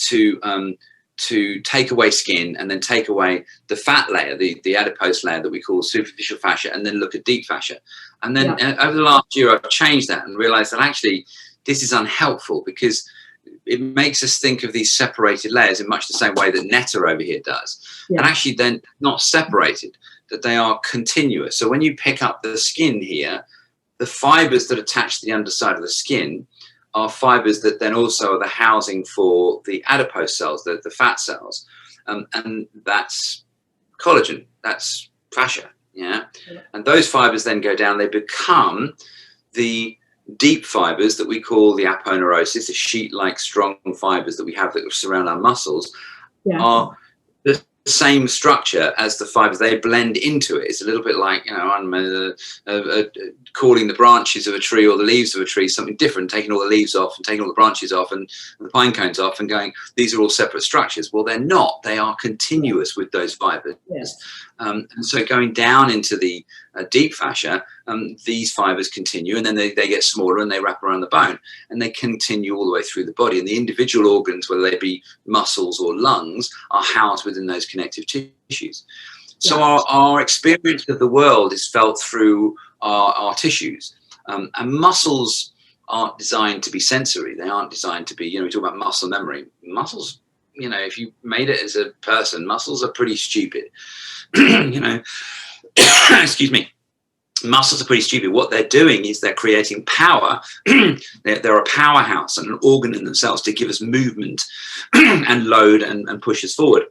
Speaker 1: to take away skin and then take away the fat layer, the adipose layer that we call superficial fascia, and then look at deep fascia. And then over the last year, I've changed that and realized that actually this is unhelpful because it makes us think of these separated layers in much the same way that Netta over here does. Yeah. And actually then not separated, that they are continuous. So when you pick up the skin here, the fibers that attach to the underside of the skin are fibers that then also are the housing for the adipose cells, the fat cells. And that's collagen, that's fascia, yeah? And those fibers then go down, they become the deep fibers that we call the aponeurosis, the sheet-like strong fibers that we have that surround our muscles, are the same structure as the fibers. They blend into it. It's a little bit like, calling the branches of a tree or the leaves of a tree something different, taking all the leaves off and taking all the branches off and the pine cones off and going, these are all separate structures. Well, they're not. They are continuous with those fibers. Yes. And so going down into the deep fascia, these fibers continue, and then they get smaller and they wrap around the bone, and they continue all the way through the body. And the individual organs, whether they be muscles or lungs, are housed within those connective tissues. So our experience of the world is felt through our tissues. And muscles aren't designed to be sensory. They aren't designed to be, we talk about muscle memory. Muscles, if you made it as a person, muscles are pretty stupid. Excuse me. Muscles are pretty stupid. What they're doing is they're creating power. They're a powerhouse and an organ in themselves to give us movement and load and push us forward.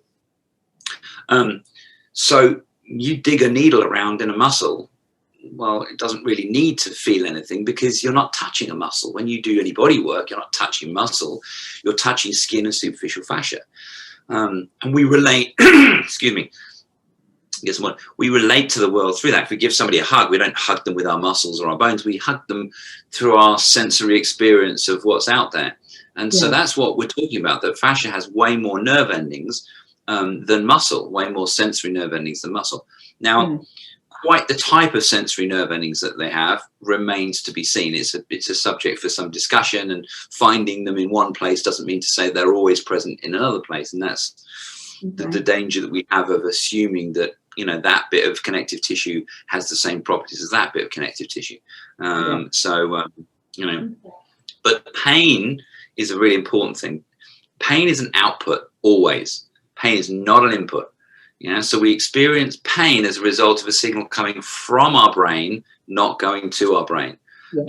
Speaker 1: So you dig a needle around in a muscle, well, it doesn't really need to feel anything because you're not touching a muscle. When you do any body work, you're not touching muscle, you're touching skin and superficial fascia. And we relate, excuse me, we relate to the world through that. If we give somebody a hug, we don't hug them with our muscles or our bones. We hug them through our sensory experience of what's out there. And so that's what we're talking about, that fascia has way more nerve endings than muscle, way more sensory nerve endings than muscle. Now, quite the type of sensory nerve endings that they have remains to be seen. It's a subject for some discussion, and finding them in one place doesn't mean to say they're always present in another place. And that's the danger that we have of assuming that, that bit of connective tissue has the same properties as that bit of connective tissue. But pain is a really important thing. Pain is an output always. Pain is not an input. So we experience pain as a result of a signal coming from our brain, not going to our brain.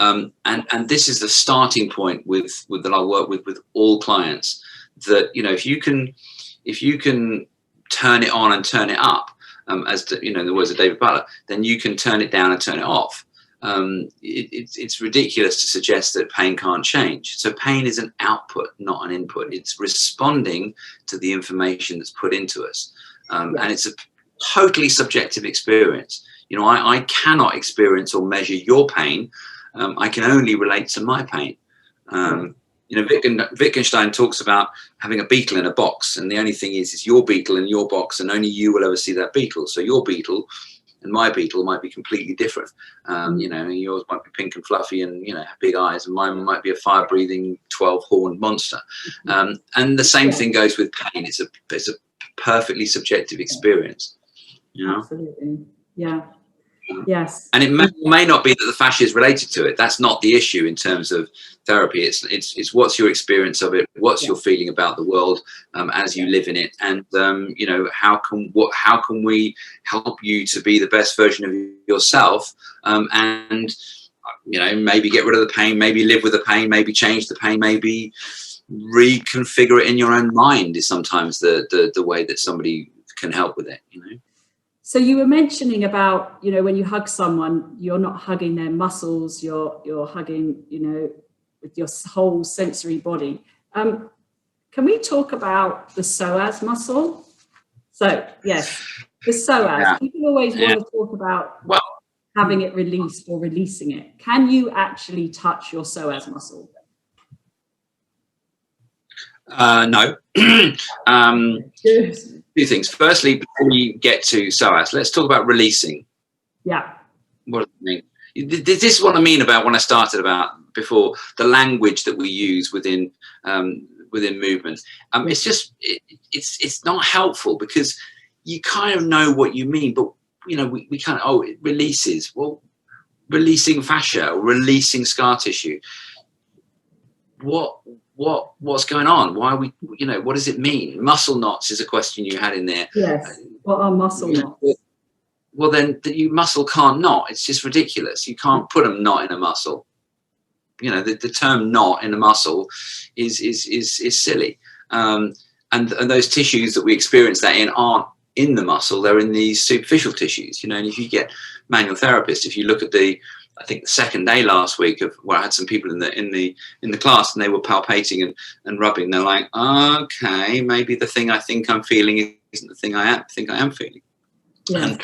Speaker 1: And this is the starting point with that I work with all clients, that if you can turn it on and turn it up, as to, in the words of David Butler, then you can turn it down and turn it off. It's ridiculous to suggest that pain can't change. So pain is an output, not an input. It's responding to the information that's put into us. And it's a totally subjective experience. I cannot experience or measure your pain. I can only relate to my pain. Wittgenstein talks about having a beetle in a box, and the only thing is your beetle in your box, and only you will ever see that beetle. So your beetle and my beetle might be completely different. Yours might be pink and fluffy and have big eyes, and mine might be a fire-breathing 12-horned monster. And the same thing goes with pain. It's a perfectly subjective experience.
Speaker 2: Absolutely. Yes.
Speaker 1: And it may not be that the fascia is related to it. That's not the issue in terms of therapy. It's what's your experience of it, what's your feeling about the world as you live in it, and how can we help you to be the best version of yourself, and maybe get rid of the pain, maybe live with the pain, maybe change the pain, maybe reconfigure it in your own mind is sometimes the way that somebody can help with it.
Speaker 2: So you were mentioning about, when you hug someone, you're not hugging their muscles, you're hugging, with your whole sensory body. Can we talk about the psoas muscle? So, yes, the psoas. Yeah. People always want to talk about having it released or releasing it. Can you actually touch your psoas muscle?
Speaker 1: No. Two things. Firstly, before we get to psoas, let's talk about releasing.
Speaker 2: Yeah.
Speaker 1: What does it mean? This is what I mean about when I started about before, the language that we use within movement. It's not helpful because you kind of know what you mean, but we kind of it releases. Well, releasing fascia or releasing scar tissue. what's going on? Why are we, what does it mean? Muscle knots is a question you had in there.
Speaker 2: Yes. What are muscle knots?
Speaker 1: Well, then muscle can't knot. It's just ridiculous. You can't put a knot in a muscle. The term knot in a muscle is silly. And those tissues that we experience that in aren't in the muscle. They're in these superficial tissues. And if you get manual therapists, if you look at I think the second day last week of where I had some people in the class and they were palpating and rubbing. They're like, okay, maybe the thing I think I'm feeling isn't the thing I think I am feeling. Yeah.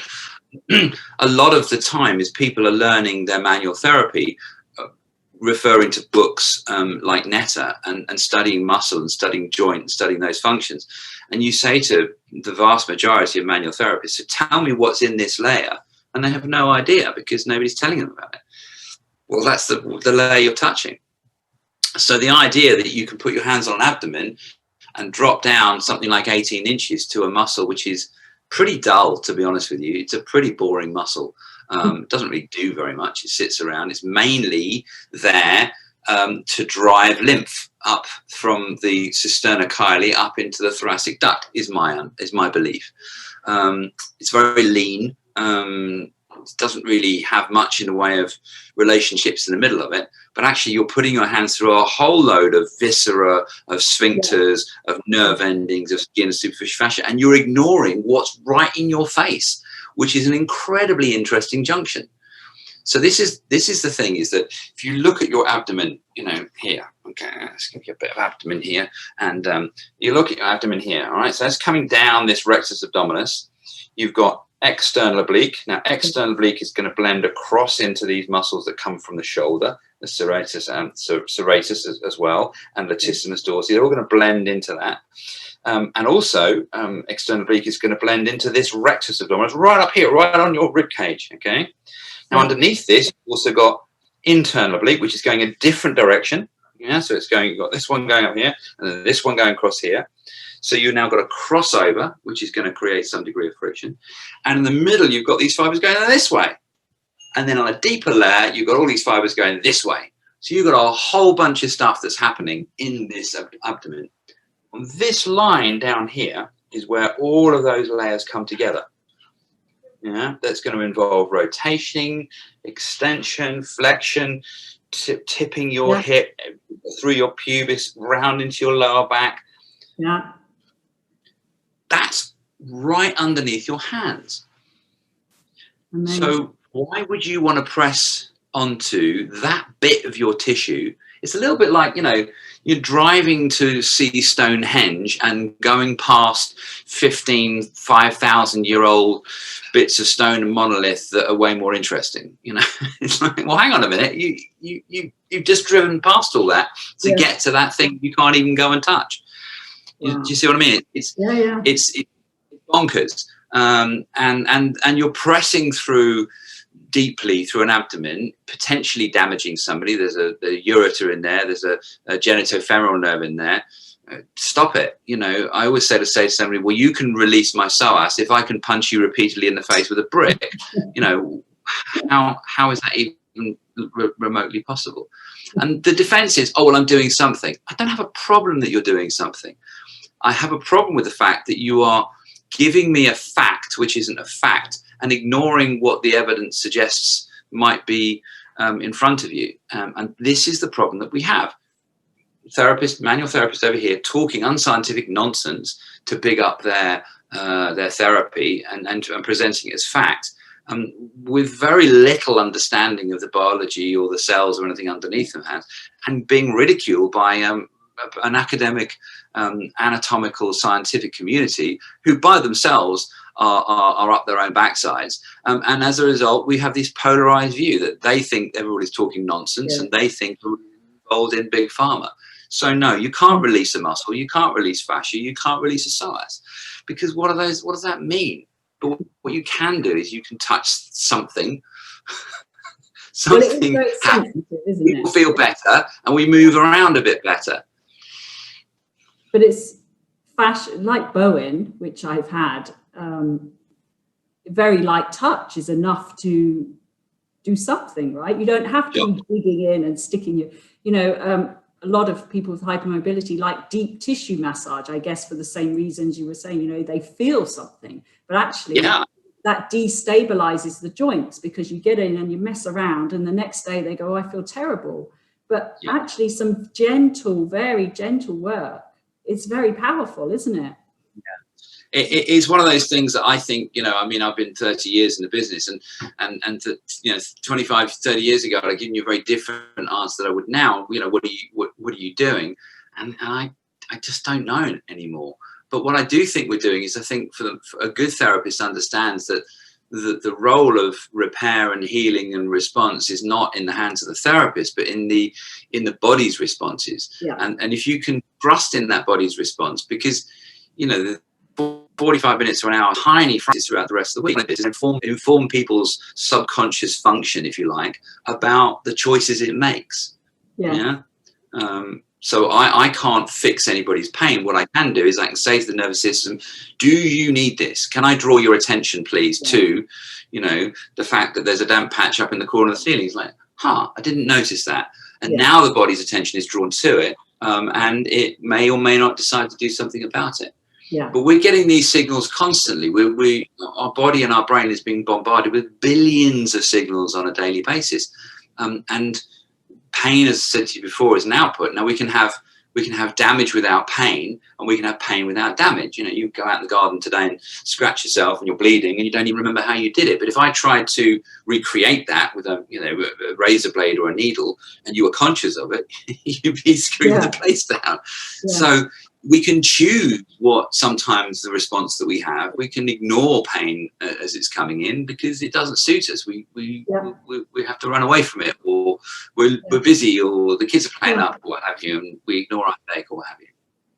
Speaker 1: And a lot of the time is people are learning their manual therapy, referring to books like Netta and studying muscle and studying joint and studying those functions. And you say to the vast majority of manual therapists, so tell me what's in this layer. And they have no idea because nobody's telling them about it. Well, that's the layer you're touching. So the idea that you can put your hands on an abdomen and drop down something like 18 inches to a muscle, which is pretty dull, to be honest with you. It's a pretty boring muscle. It doesn't really do very much. It sits around. It's mainly there to drive lymph up from the cisterna chyli up into the thoracic duct, is my belief. It's very lean. It doesn't really have much in the way of relationships in the middle of it, but actually you're putting your hands through a whole load of viscera, of sphincters, of nerve endings, of skin, superficial fascia, and you're ignoring what's right in your face, which is an incredibly interesting junction. So this is the thing, is that if you look at your abdomen, here, okay, let's give you a bit of abdomen here, and you look at your abdomen here, all right, so that's coming down this rectus abdominis. You've got external oblique. Now, external oblique is going to blend across into these muscles that come from the shoulder, the serratus and serratus as well, and latissimus dorsi. They're all going to blend into that. And also, external oblique is going to blend into this rectus abdominis right up here, right on your rib cage. Okay. Now, underneath this, you've also got internal oblique, which is going a different direction. Yeah. So you've got this one going up here, and then this one going across here. So you've now got a crossover, which is going to create some degree of friction. And in the middle, you've got these fibers going this way. And then on a deeper layer, you've got all these fibers going this way. So you've got a whole bunch of stuff that's happening in this abdomen. And this line down here is where all of those layers come together. Yeah, that's going to involve rotation, extension, flexion, tipping your hip through your pubis, round into your lower back.
Speaker 2: Yeah.
Speaker 1: That's right underneath your hands. Amazing. So why would you want to press onto that bit of your tissue? It's a little bit like, you're driving to see Stonehenge and going past 5,000-year-old bits of stone and monolith that are way more interesting. It's like, well, hang on a minute. You've just driven past all that to get to that thing you can't even go and touch. Wow. Do you see what I mean? It's bonkers. And you're pressing through deeply through an abdomen, potentially damaging somebody. There's a ureter in there. There's a genitofemoral nerve in there. Stop it. I always say to somebody, well, you can release my psoas if I can punch you repeatedly in the face with a brick. How is that even remotely possible? And the defense is, oh, well, I'm doing something. I don't have a problem that you're doing something. I have a problem with the fact that you are giving me a fact which isn't a fact and ignoring what the evidence suggests might be in front of you. And this is the problem that we have. Manual therapists over here talking unscientific nonsense to big up their therapy and presenting it as fact, with very little understanding of the biology or the cells or anything underneath them, and being ridiculed by an academic anatomical scientific community who by themselves are up their own backsides. And as a result, we have this polarized view that they think everybody's talking nonsense and they think we're involved in big pharma. So no, you can't release a muscle, you can't release fascia, you can't release a psoas, because what does that mean? But what you can do is you can touch something. Something happens, people feel better, and we move around a bit better.
Speaker 2: But it's fascia, like Bowen, which I've had, very light touch is enough to do something, right? You don't have to be digging in and sticking a lot of people with hypermobility like deep tissue massage, I guess, for the same reasons you were saying, you know, they feel something, but actually that destabilizes the joints, because you get in and you mess around and the next day they go, oh, I feel terrible. But actually some gentle, very gentle work, it's very powerful, isn't it?
Speaker 1: It is one of those things that I think, you know, I mean, I've been 30 years in the business, and you know, 25, 30 years ago, I'd given you a very different answer that I would now. You know, what are you doing? And I just don't know anymore. But what I do think we're doing is, I think for a good therapist understands that the role of repair and healing and response is not in the hands of the therapist, but in the body's responses. Yeah. And if you can trust in that body's response, because, you know, the 45 minutes to an hour, tiny practice throughout the rest of the week, is inform people's subconscious function, if you like, about the choices it makes. Yeah. So I can't fix anybody's pain. What I can do is I can say to the nervous system, do you need this? Can I draw your attention, please, to, you know, the fact that there's a damp patch up in the corner of the ceiling? It's like, I didn't notice that. And now the body's attention is drawn to it, and it may or may not decide to do something about it. Yeah. But we're getting these signals constantly. Our body and our brain is being bombarded with billions of signals on a daily basis. And pain, as I said to you before, is an output. Now we can have damage without pain, and we can have pain without damage. You know, you go out in the garden today and scratch yourself and you're bleeding and you don't even remember how you did it. But if I tried to recreate that with a razor blade or a needle, and you were conscious of it, you'd be screwing the place down. Yeah. So we can choose what sometimes the response that we have. We can ignore pain as it's coming in because it doesn't suit us. We have to run away from it, or we're busy, or the kids are playing up, or what have you, and we ignore our headache or what have you.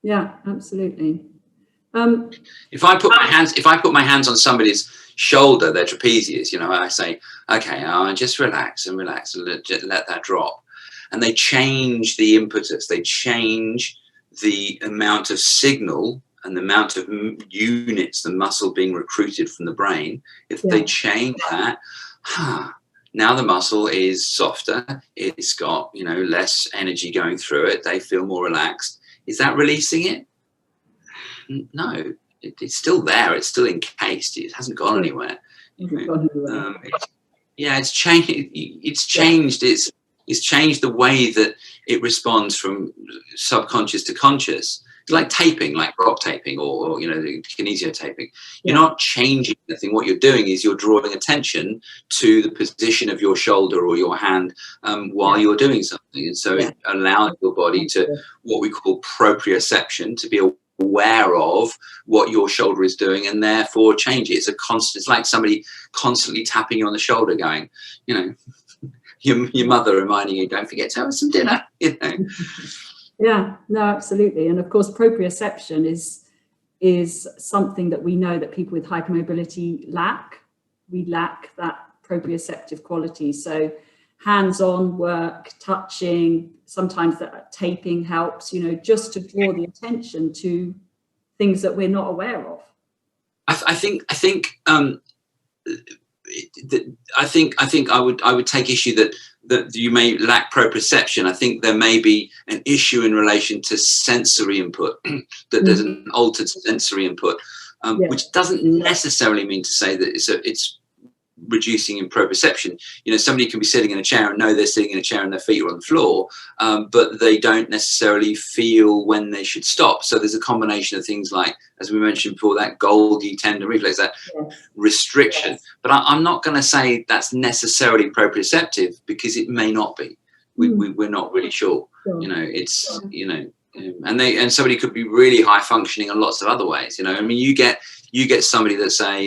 Speaker 1: Yeah, absolutely. If I put my hands on somebody's shoulder, their trapezius, you know, I say, okay, just relax and let that drop, and they change the impetus. They change the amount of signal and the amount of units, the muscle being recruited from the brain. If they change that, now the muscle is softer. It's got, you know, less energy going through it. They feel more relaxed. Is that releasing it? No, it's still there. It's still encased. It hasn't gone anywhere. It's changed. It's changed. It's changed the way that it responds from subconscious to conscious. It's like taping, like rock taping, or you know, the kinesio taping. You're not changing anything. What you're doing is you're drawing attention to the position of your shoulder or your hand while you're doing something. And so it allows your body to, what we call proprioception, to be aware of what your shoulder is doing, and therefore change it. It's a constant. It's like somebody constantly tapping you on the shoulder, going, you know, your mother reminding you, don't forget to have some dinner, you know. Yeah, no, absolutely. And of course, proprioception is something that we know that people with hypermobility lack. We lack that proprioceptive quality. So hands-on work, touching, sometimes that taping helps, you know, just to draw the attention to things that we're not aware of. I think I would take issue that you may lack proprioception. I think there may be an issue in relation to sensory input, that there's an altered sensory input, which doesn't necessarily mean to say that it's reducing in proprioception. You know, somebody can be sitting in a chair and know they're sitting in a chair and their feet are on the floor, but they don't necessarily feel when they should stop. So there's a combination of things like, as we mentioned before, that Golgi tendon reflex, that restriction. But I'm not going to say that's necessarily proprioceptive, because it may not be. We're not really sure. You know, it's, you know, and somebody could be really high functioning in lots of other ways. You know, I mean, you get somebody that's a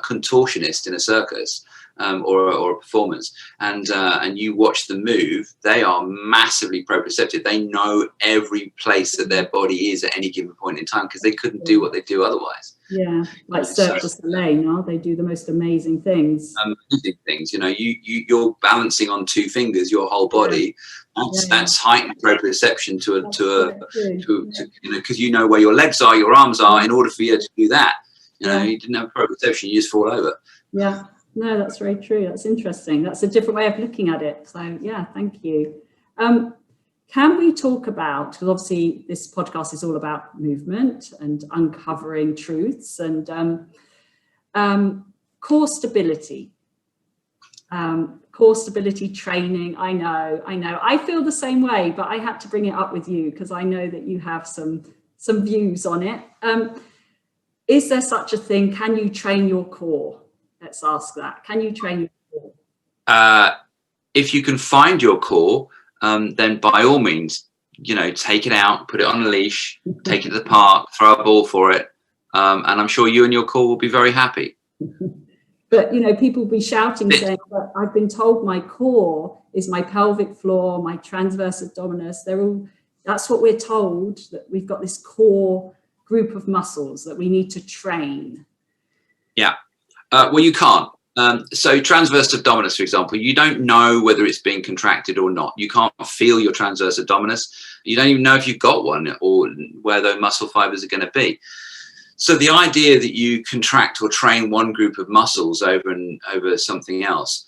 Speaker 1: contortionist in a circus or a performance, and you watch them move. They are massively proprioceptive. They know every place that their body is at any given point in time, because they couldn't do what they do otherwise. Yeah, like Cirque du Soleil, no? They do the most amazing things. Amazing things. You know, you're balancing on two fingers, your whole body. That's heightened proprioception to you know, because you know where your legs are, your arms are, in order for you to do that. You know, you didn't have proprioception, you just fall over. Yeah, no, that's very true. That's interesting. That's a different way of looking at it. So, yeah, thank you.
Speaker 2: Can we talk about, because obviously this podcast is all about movement and uncovering truths, and core stability. Core stability training. I know. I feel the same way, but I had to bring it up with you because I know that you have some views on it. Is there such a thing? Can you train your core? Let's ask that. Can you train your core?
Speaker 1: If you can find your core, then by all means, take it out, put it on a leash, take it to the park, throw a ball for it, and I'm sure you and your core will be very happy.
Speaker 2: But, people will be shouting, saying, but I've been told my core is my pelvic floor, my transverse abdominis. That's what we're told, that we've got this core group of muscles that we need to train. Yeah.
Speaker 1: Well, you can't. So transverse abdominis, for example, you don't know whether it's being contracted or not. You can't feel your transverse abdominis. You don't even know if you've got one or where those muscle fibers are going to be. So the idea that you contract or train one group of muscles over something else,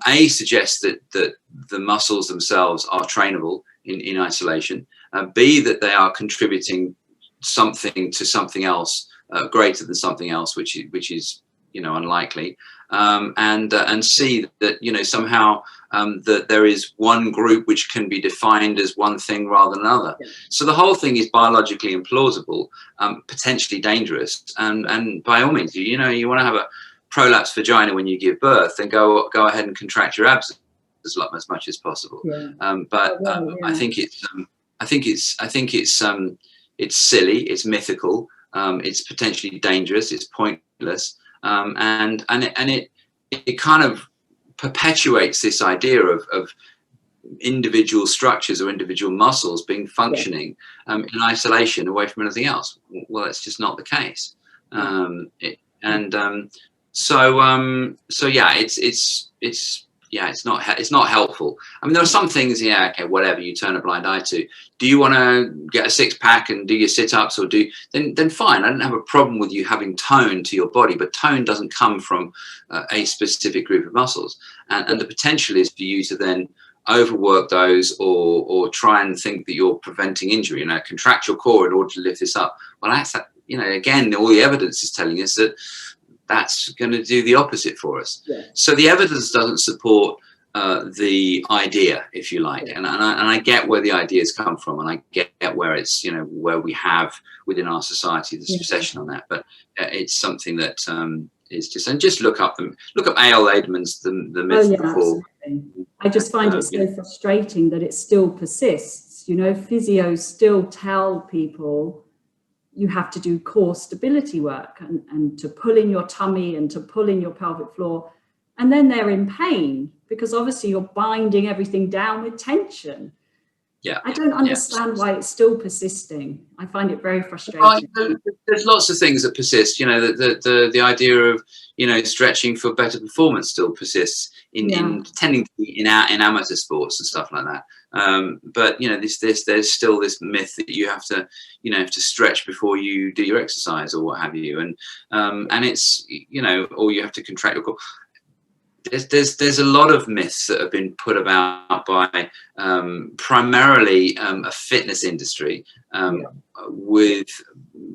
Speaker 1: A, suggests that the muscles themselves are trainable in isolation. B, that they are contributing something to something else greater than something else, which is unlikely. And C, that somehow that there is one group which can be defined as one thing rather than another. Yeah. So the whole thing is biologically implausible, potentially dangerous, and by all means, you want to have a prolapsed vagina when you give birth, then go ahead and contract your abs as much as possible. Yeah. I think it's silly, it's mythical, it's potentially dangerous, it's pointless. And it kind of perpetuates this idea of individual structures or individual muscles being functioning in isolation away from anything else. Well, that's just not the case. It's not helpful. I mean, there are some things, whatever, you turn a blind eye to. Do you want to get a six pack and do your sit-ups or then fine. I don't have a problem with you having tone to your body, but tone doesn't come from a specific group of muscles. And the potential is for you to then overwork those or try and think that you're preventing injury, contract your core in order to lift this up. Well, that's, again, all the evidence is telling us that that's going to do the opposite for us. Yeah. So the evidence doesn't support the idea, if you like, and I get where the ideas come from, and I get where it's where we have within our society this obsession on that. But it's something that is just look up A.L. Laderman's the myth before.
Speaker 2: Absolutely. I just find it so frustrating that it still persists. Physios still tell people you have to do core stability work and to pull in your tummy and to pull in your pelvic floor. And then they're in pain because obviously you're binding everything down with tension. Yeah. I don't understand why it's still persisting. I find it very frustrating.
Speaker 1: There's lots of things that persist. The idea of, stretching for better performance still persists in tending to be in amateur sports and stuff like that. But there's still this myth that you have to stretch before you do your exercise or what have you, and it's or you have to contract your core. There's a lot of myths that have been put about by primarily a fitness industry with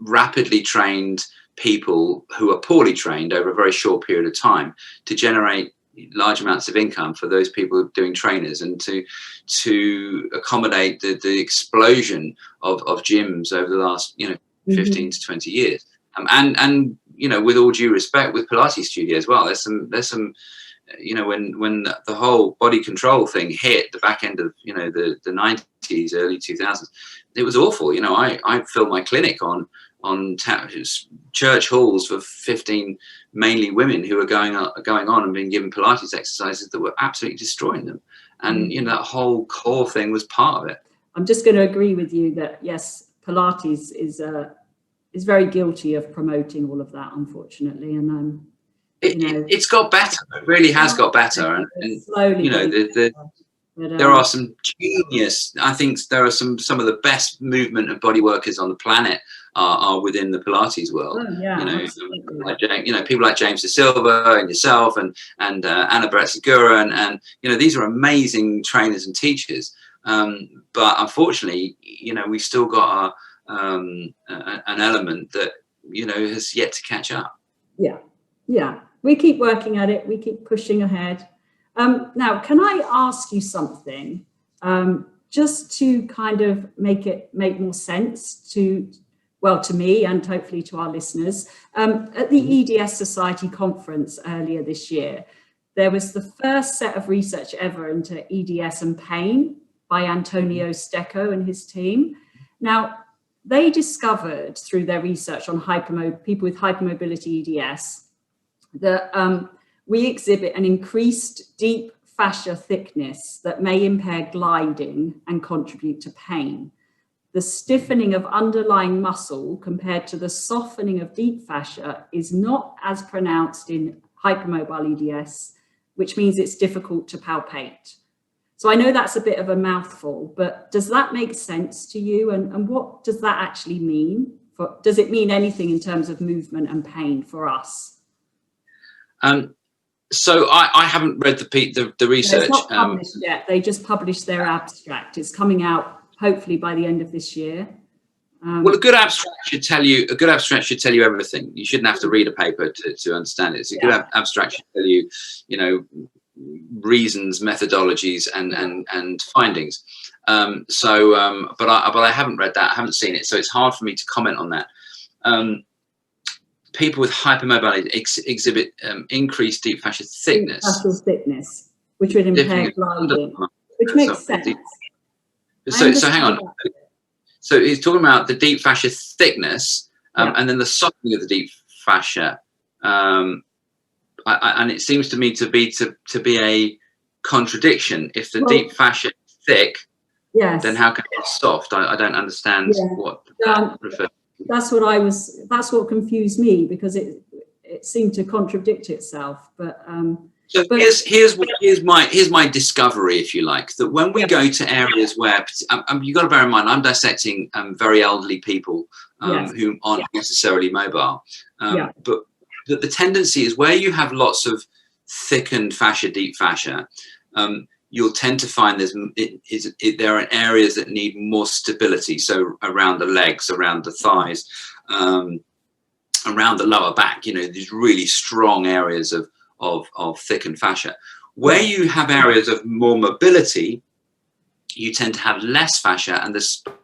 Speaker 1: rapidly trained people who are poorly trained over a very short period of time to generate large amounts of income for those people doing trainers and to accommodate the explosion of gyms over the last 15 to 20 years. And with all due respect, with Pilates studio as well, there's some when the whole body control thing hit the back end of the 90s, early 2000s, it was awful. I filled my clinic on church halls for 15 mainly women who were going on and being given Pilates exercises that were absolutely destroying them, and that whole core thing was part of it.
Speaker 2: I'm just going to agree with you that yes, Pilates is very guilty of promoting all of that, unfortunately, and
Speaker 1: it's got better. It really has got better, and slowly, there are some genius. I think there are some of the best movement and body workers on the planet are within the Pilates world. People like James De Silva and yourself and Anna Brett Segura and these are amazing trainers and teachers. But unfortunately, we've still got an element that, has yet to catch up.
Speaker 2: Yeah. We keep working at it. We keep pushing ahead. Now, can I ask you something, just to kind of make more sense to me and hopefully to our listeners? At the EDS Society conference earlier this year, there was the first set of research ever into EDS and pain by Antonio Stecco and his team. Now, they discovered through their research on people with hypermobility EDS that we exhibit an increased deep fascia thickness that may impair gliding and contribute to pain. The stiffening of underlying muscle compared to the softening of deep fascia is not as pronounced in hypermobile EDS, which means it's difficult to palpate. So I know that's a bit of a mouthful, but does that make sense to you? And what does that actually mean? Does it mean anything in terms of movement and pain for us?
Speaker 1: So I haven't read the research.
Speaker 2: It's not published yet. They just published their abstract. It's coming out hopefully by the end of this year.
Speaker 1: Well, a good abstract should tell you everything. You shouldn't have to read a paper to understand it. So a good abstract should tell you, reasons, methodologies, and findings. But I haven't read that. I haven't seen it, so it's hard for me to comment on that. People with hypermobility exhibit increased deep fascia thickness.
Speaker 2: Fascial thickness, which would impair gliding, which makes sense.
Speaker 1: So hang on. So he's talking about the deep fascia thickness, and then the softening of the deep fascia. And it seems to me to be a contradiction. If the deep fascia is thick, then how can it be soft? I don't understand what that refers.
Speaker 2: That's what confused me, because it seemed to contradict itself. But
Speaker 1: so here's my discovery, if you like, that when we go to areas where you've got to bear in mind, I'm dissecting very elderly people who aren't necessarily mobile, but the tendency is where you have lots of thickened fascia, deep fascia, you'll tend to find there are areas that need more stability. So around the legs, around the thighs, around the lower back, these really strong areas of thickened fascia. Where you have areas of more mobility, you tend to have less fascia,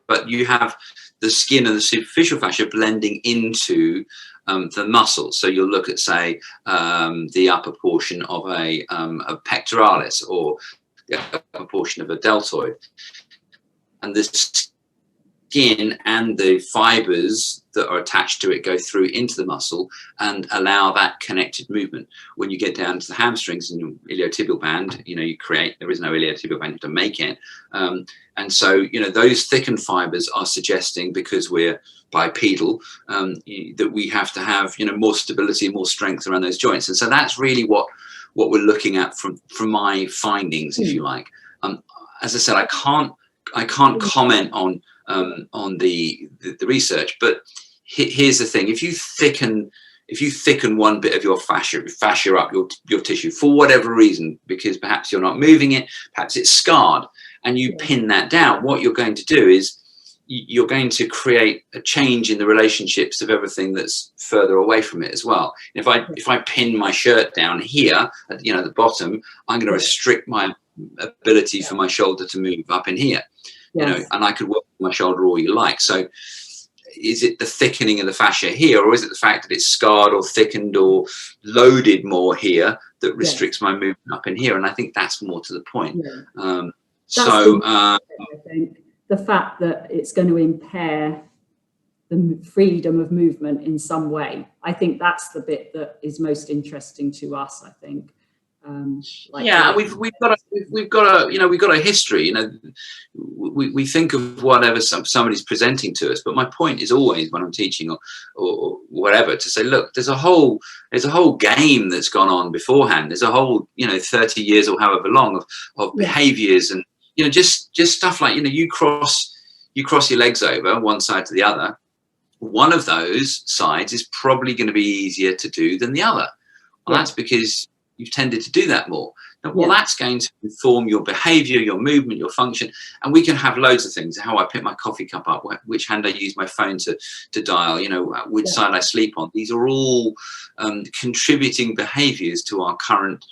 Speaker 1: but you have the skin and the superficial fascia blending into the muscle. So you'll look at, say, the upper portion of a pectoralis, or the upper portion of a deltoid, and the skin and the fibers that are attached to it go through into the muscle and allow that connected movement. When you get down to the hamstrings and your iliotibial band, there is no iliotibial band, you have to make it. And so, those thickened fibers are suggesting, because we're bipedal, that we have to have, more stability, more strength around those joints. And so that's really what we're looking at from my findings, if you like. As I said, I can't comment on the research, but here's the thing: if you thicken one bit of your fascia up your tissue for whatever reason, because perhaps you're not moving it, perhaps it's scarred, and you pin that down, what you're going to do is you're going to create a change in the relationships of everything that's further away from it as well. If I pin my shirt down here at the bottom, I'm going to restrict my ability for my shoulder to move up in here. And I could work with my shoulder all you like. So is it the thickening of the fascia here, or is it the fact that it's scarred or thickened or loaded more here that restricts my movement up in here? And I think that's more to the point. I
Speaker 2: think the fact that it's going to impair the freedom of movement in some way, I think that's the bit that is most interesting to us, I think. We've got a history. We think of whatever
Speaker 1: somebody's presenting to us, but my point is always, when I'm teaching or whatever, to say, look, there's a whole game that's gone on beforehand. There's a whole 30 years or however long of behaviors, and just stuff like you cross your legs over one side to the other. One of those sides is probably going to be easier to do than the other. Well, that's because you've tended to do that more. Well, that's going to inform your behavior, your movement, your function. And we can have loads of things: how I pick my coffee cup up, which hand I use my phone to dial, which side I sleep on. These are all contributing behaviors to our current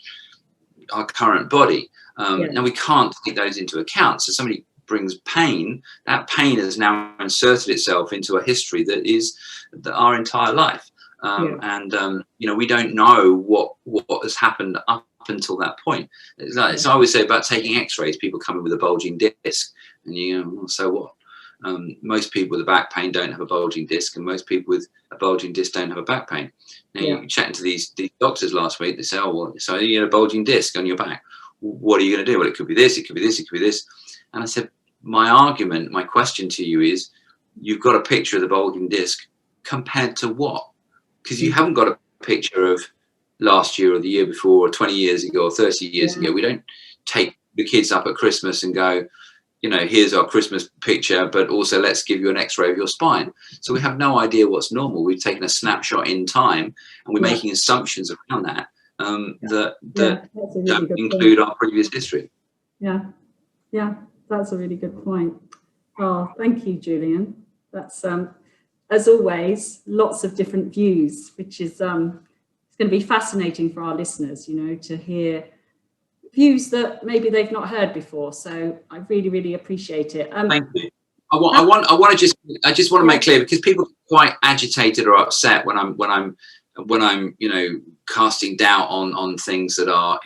Speaker 1: body. Now we can't take those into account. So somebody brings pain, that pain has now inserted itself into a history that is our entire life. And we don't know what has happened up until that point. It's like, so I always say about taking x-rays, people come in with a bulging disc, and well, so what? Most people with a back pain don't have a bulging disc, and most people with a bulging disc don't have a back pain. Now you're chatting to these doctors last week, they say, oh well, so you had a bulging disc on your back, what are you going to do? Well, it could be this, it could be this, it could be this. And I said, my question to you is, you've got a picture of the bulging disc compared to what? Because you haven't got a picture of last year or the year before or 20 years ago or 30 years ago. We don't take the kids up at Christmas and go, here's our Christmas picture, but also let's give you an x-ray of your spine. So we have no idea what's normal. We've taken a snapshot in time and we're making assumptions around that that don't include our previous history. Yeah,
Speaker 2: that's a really good point. Oh, thank you, Julian. That's as always, lots of different views, which is it's going to be fascinating for our listeners, to hear views that maybe they've not heard before. So I really, really appreciate it.
Speaker 1: Thank you. I just want to make clear, because people are quite agitated or upset when I'm casting doubt on things that are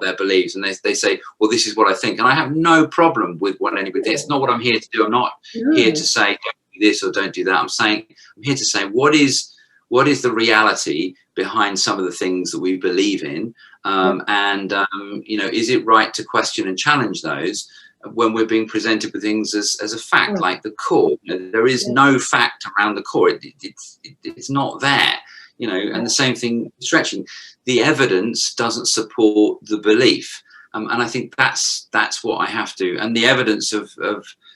Speaker 1: their beliefs, and they say, well, this is what I think, and I have no problem with what anybody. It's not what I'm here to do. I'm not here to say don't do this or don't do that. I'm here to say what is the reality behind some of the things that we believe in, is it right to question and challenge those when we're being presented with things as a fact, like the core. There is no fact around the core. It's not there. And the same thing, stretching. The evidence doesn't support the belief, and I think that's what I have to. And the evidence of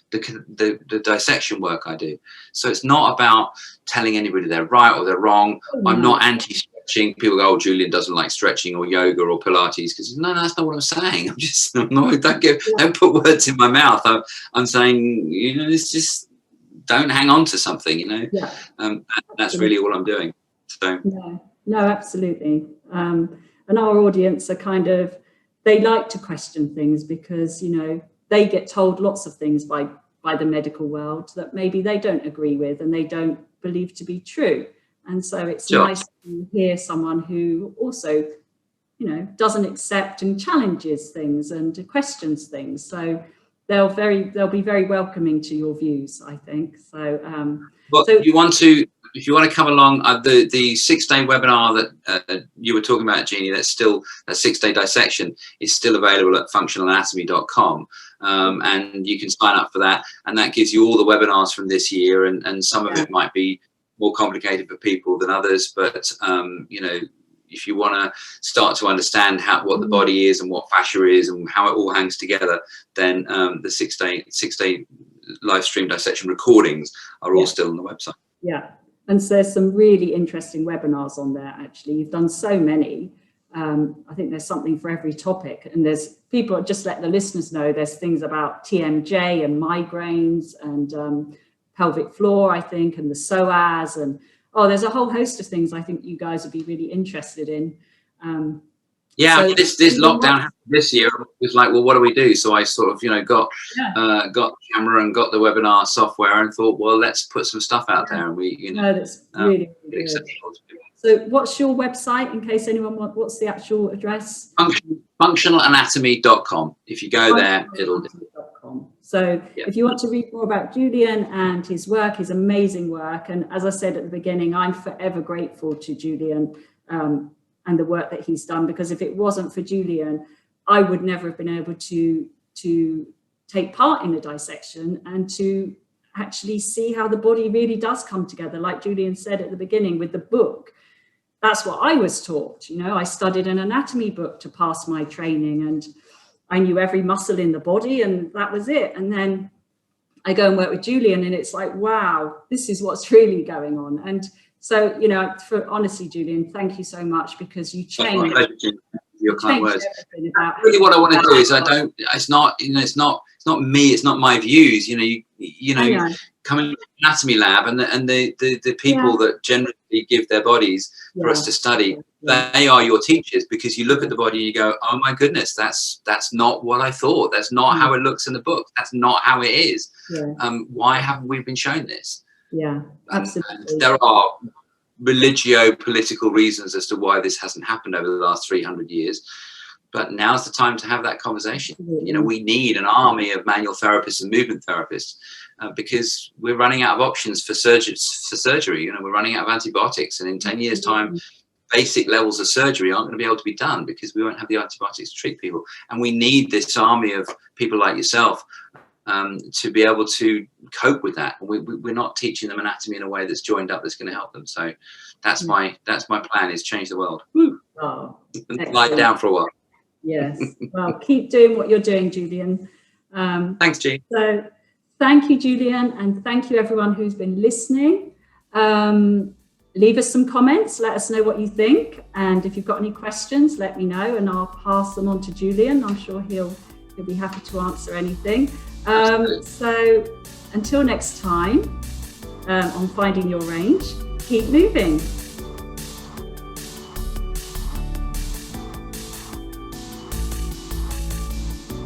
Speaker 1: the dissection work I do. So it's not about telling anybody they're right or they're wrong. I'm not anti-stretching. People go, oh, Julian doesn't like stretching or yoga or Pilates, because no, that's not what I'm saying. Don't put words in my mouth. I'm saying, it's just don't hang on to something. That's really all I'm doing. So
Speaker 2: no, absolutely. And our audience are they like to question things because they get told lots of things by the medical world that maybe they don't agree with and they don't believe to be true. And so it's nice to hear someone who also doesn't accept and challenges things and questions things. So they'll be very welcoming to your views, I think. So if you want to come along, the 6-day webinar that you were talking about, Jeannie, that's still a 6-day dissection, is still available at functionalanatomy.com. And you can sign up for that. And that gives you all the webinars from this year. And some of it might be more complicated for people than others. But, if you want to start to understand what the body is and what fascia is and how it all hangs together, then the 6-day live stream dissection recordings are all still on the website. Yeah. And so there's some really interesting webinars on there, actually. You've done so many. I think there's something for every topic. And there's people, just let the listeners know, there's things about TMJ and migraines and pelvic floor, I think, and the psoas. And, there's a whole host of things I think you guys would be really interested in.
Speaker 1: This lockdown happened this year. It was like, well, what do we do? So I sort of, got the camera and got the webinar software and thought, well, let's put some stuff out there. And we,
Speaker 2: that's really good. So what's your website, in case anyone what's the actual address?
Speaker 1: Functionalanatomy.com. If you go there, it'll do.
Speaker 2: So if you want to read more about Julian and his work, his amazing work, and as I said at the beginning, I'm forever grateful to Julian and the work that he's done, because if it wasn't for Julian, I would never have been able to take part in a dissection and to actually see how the body really does come together. Like Julian said at the beginning with the book, that's what I was taught. I studied an anatomy book to pass my training, and I knew every muscle in the body, and that was it. And then I go and work with Julian, and it's like, wow, this is what's really going on. And so, honestly, Julian, thank you so much, because you changed.
Speaker 1: your kind
Speaker 2: changed
Speaker 1: words.
Speaker 2: everything about
Speaker 1: Really, what I want to do is it's not me, it's not my views. You know, coming to the anatomy lab and the people that generally give their bodies for us to study, they are your teachers, because you look at the body and you go, oh my goodness, that's not what I thought. That's not how it looks in the book. That's not how it is. Why haven't we been shown this?
Speaker 2: Yeah, absolutely.
Speaker 1: And there are religio-political reasons as to why this hasn't happened over the last 300 years. But now's the time to have that conversation. You know, we need an army of manual therapists and movement therapists because we're running out of options for surgery. You know, we're running out of antibiotics, and in 10 years' time, basic levels of surgery aren't going to be able to be done because we won't have the antibiotics to treat people. And we need this army of people like yourself to be able to cope with that. We're not teaching them anatomy in a way that's joined up that's going to help them. So that's my plan, is change the world.
Speaker 2: Oh,
Speaker 1: and lie down for a while.
Speaker 2: Yes. Well, keep doing what you're doing, Julian.
Speaker 1: Thanks, Jean.
Speaker 2: So thank you, Julian, and thank you everyone who's been listening. Leave us some comments, let us know what you think, and if you've got any questions, let me know and I'll pass them on to Julian. I'm sure he'll be happy to answer anything. So until next time, on Finding Your Range, keep moving.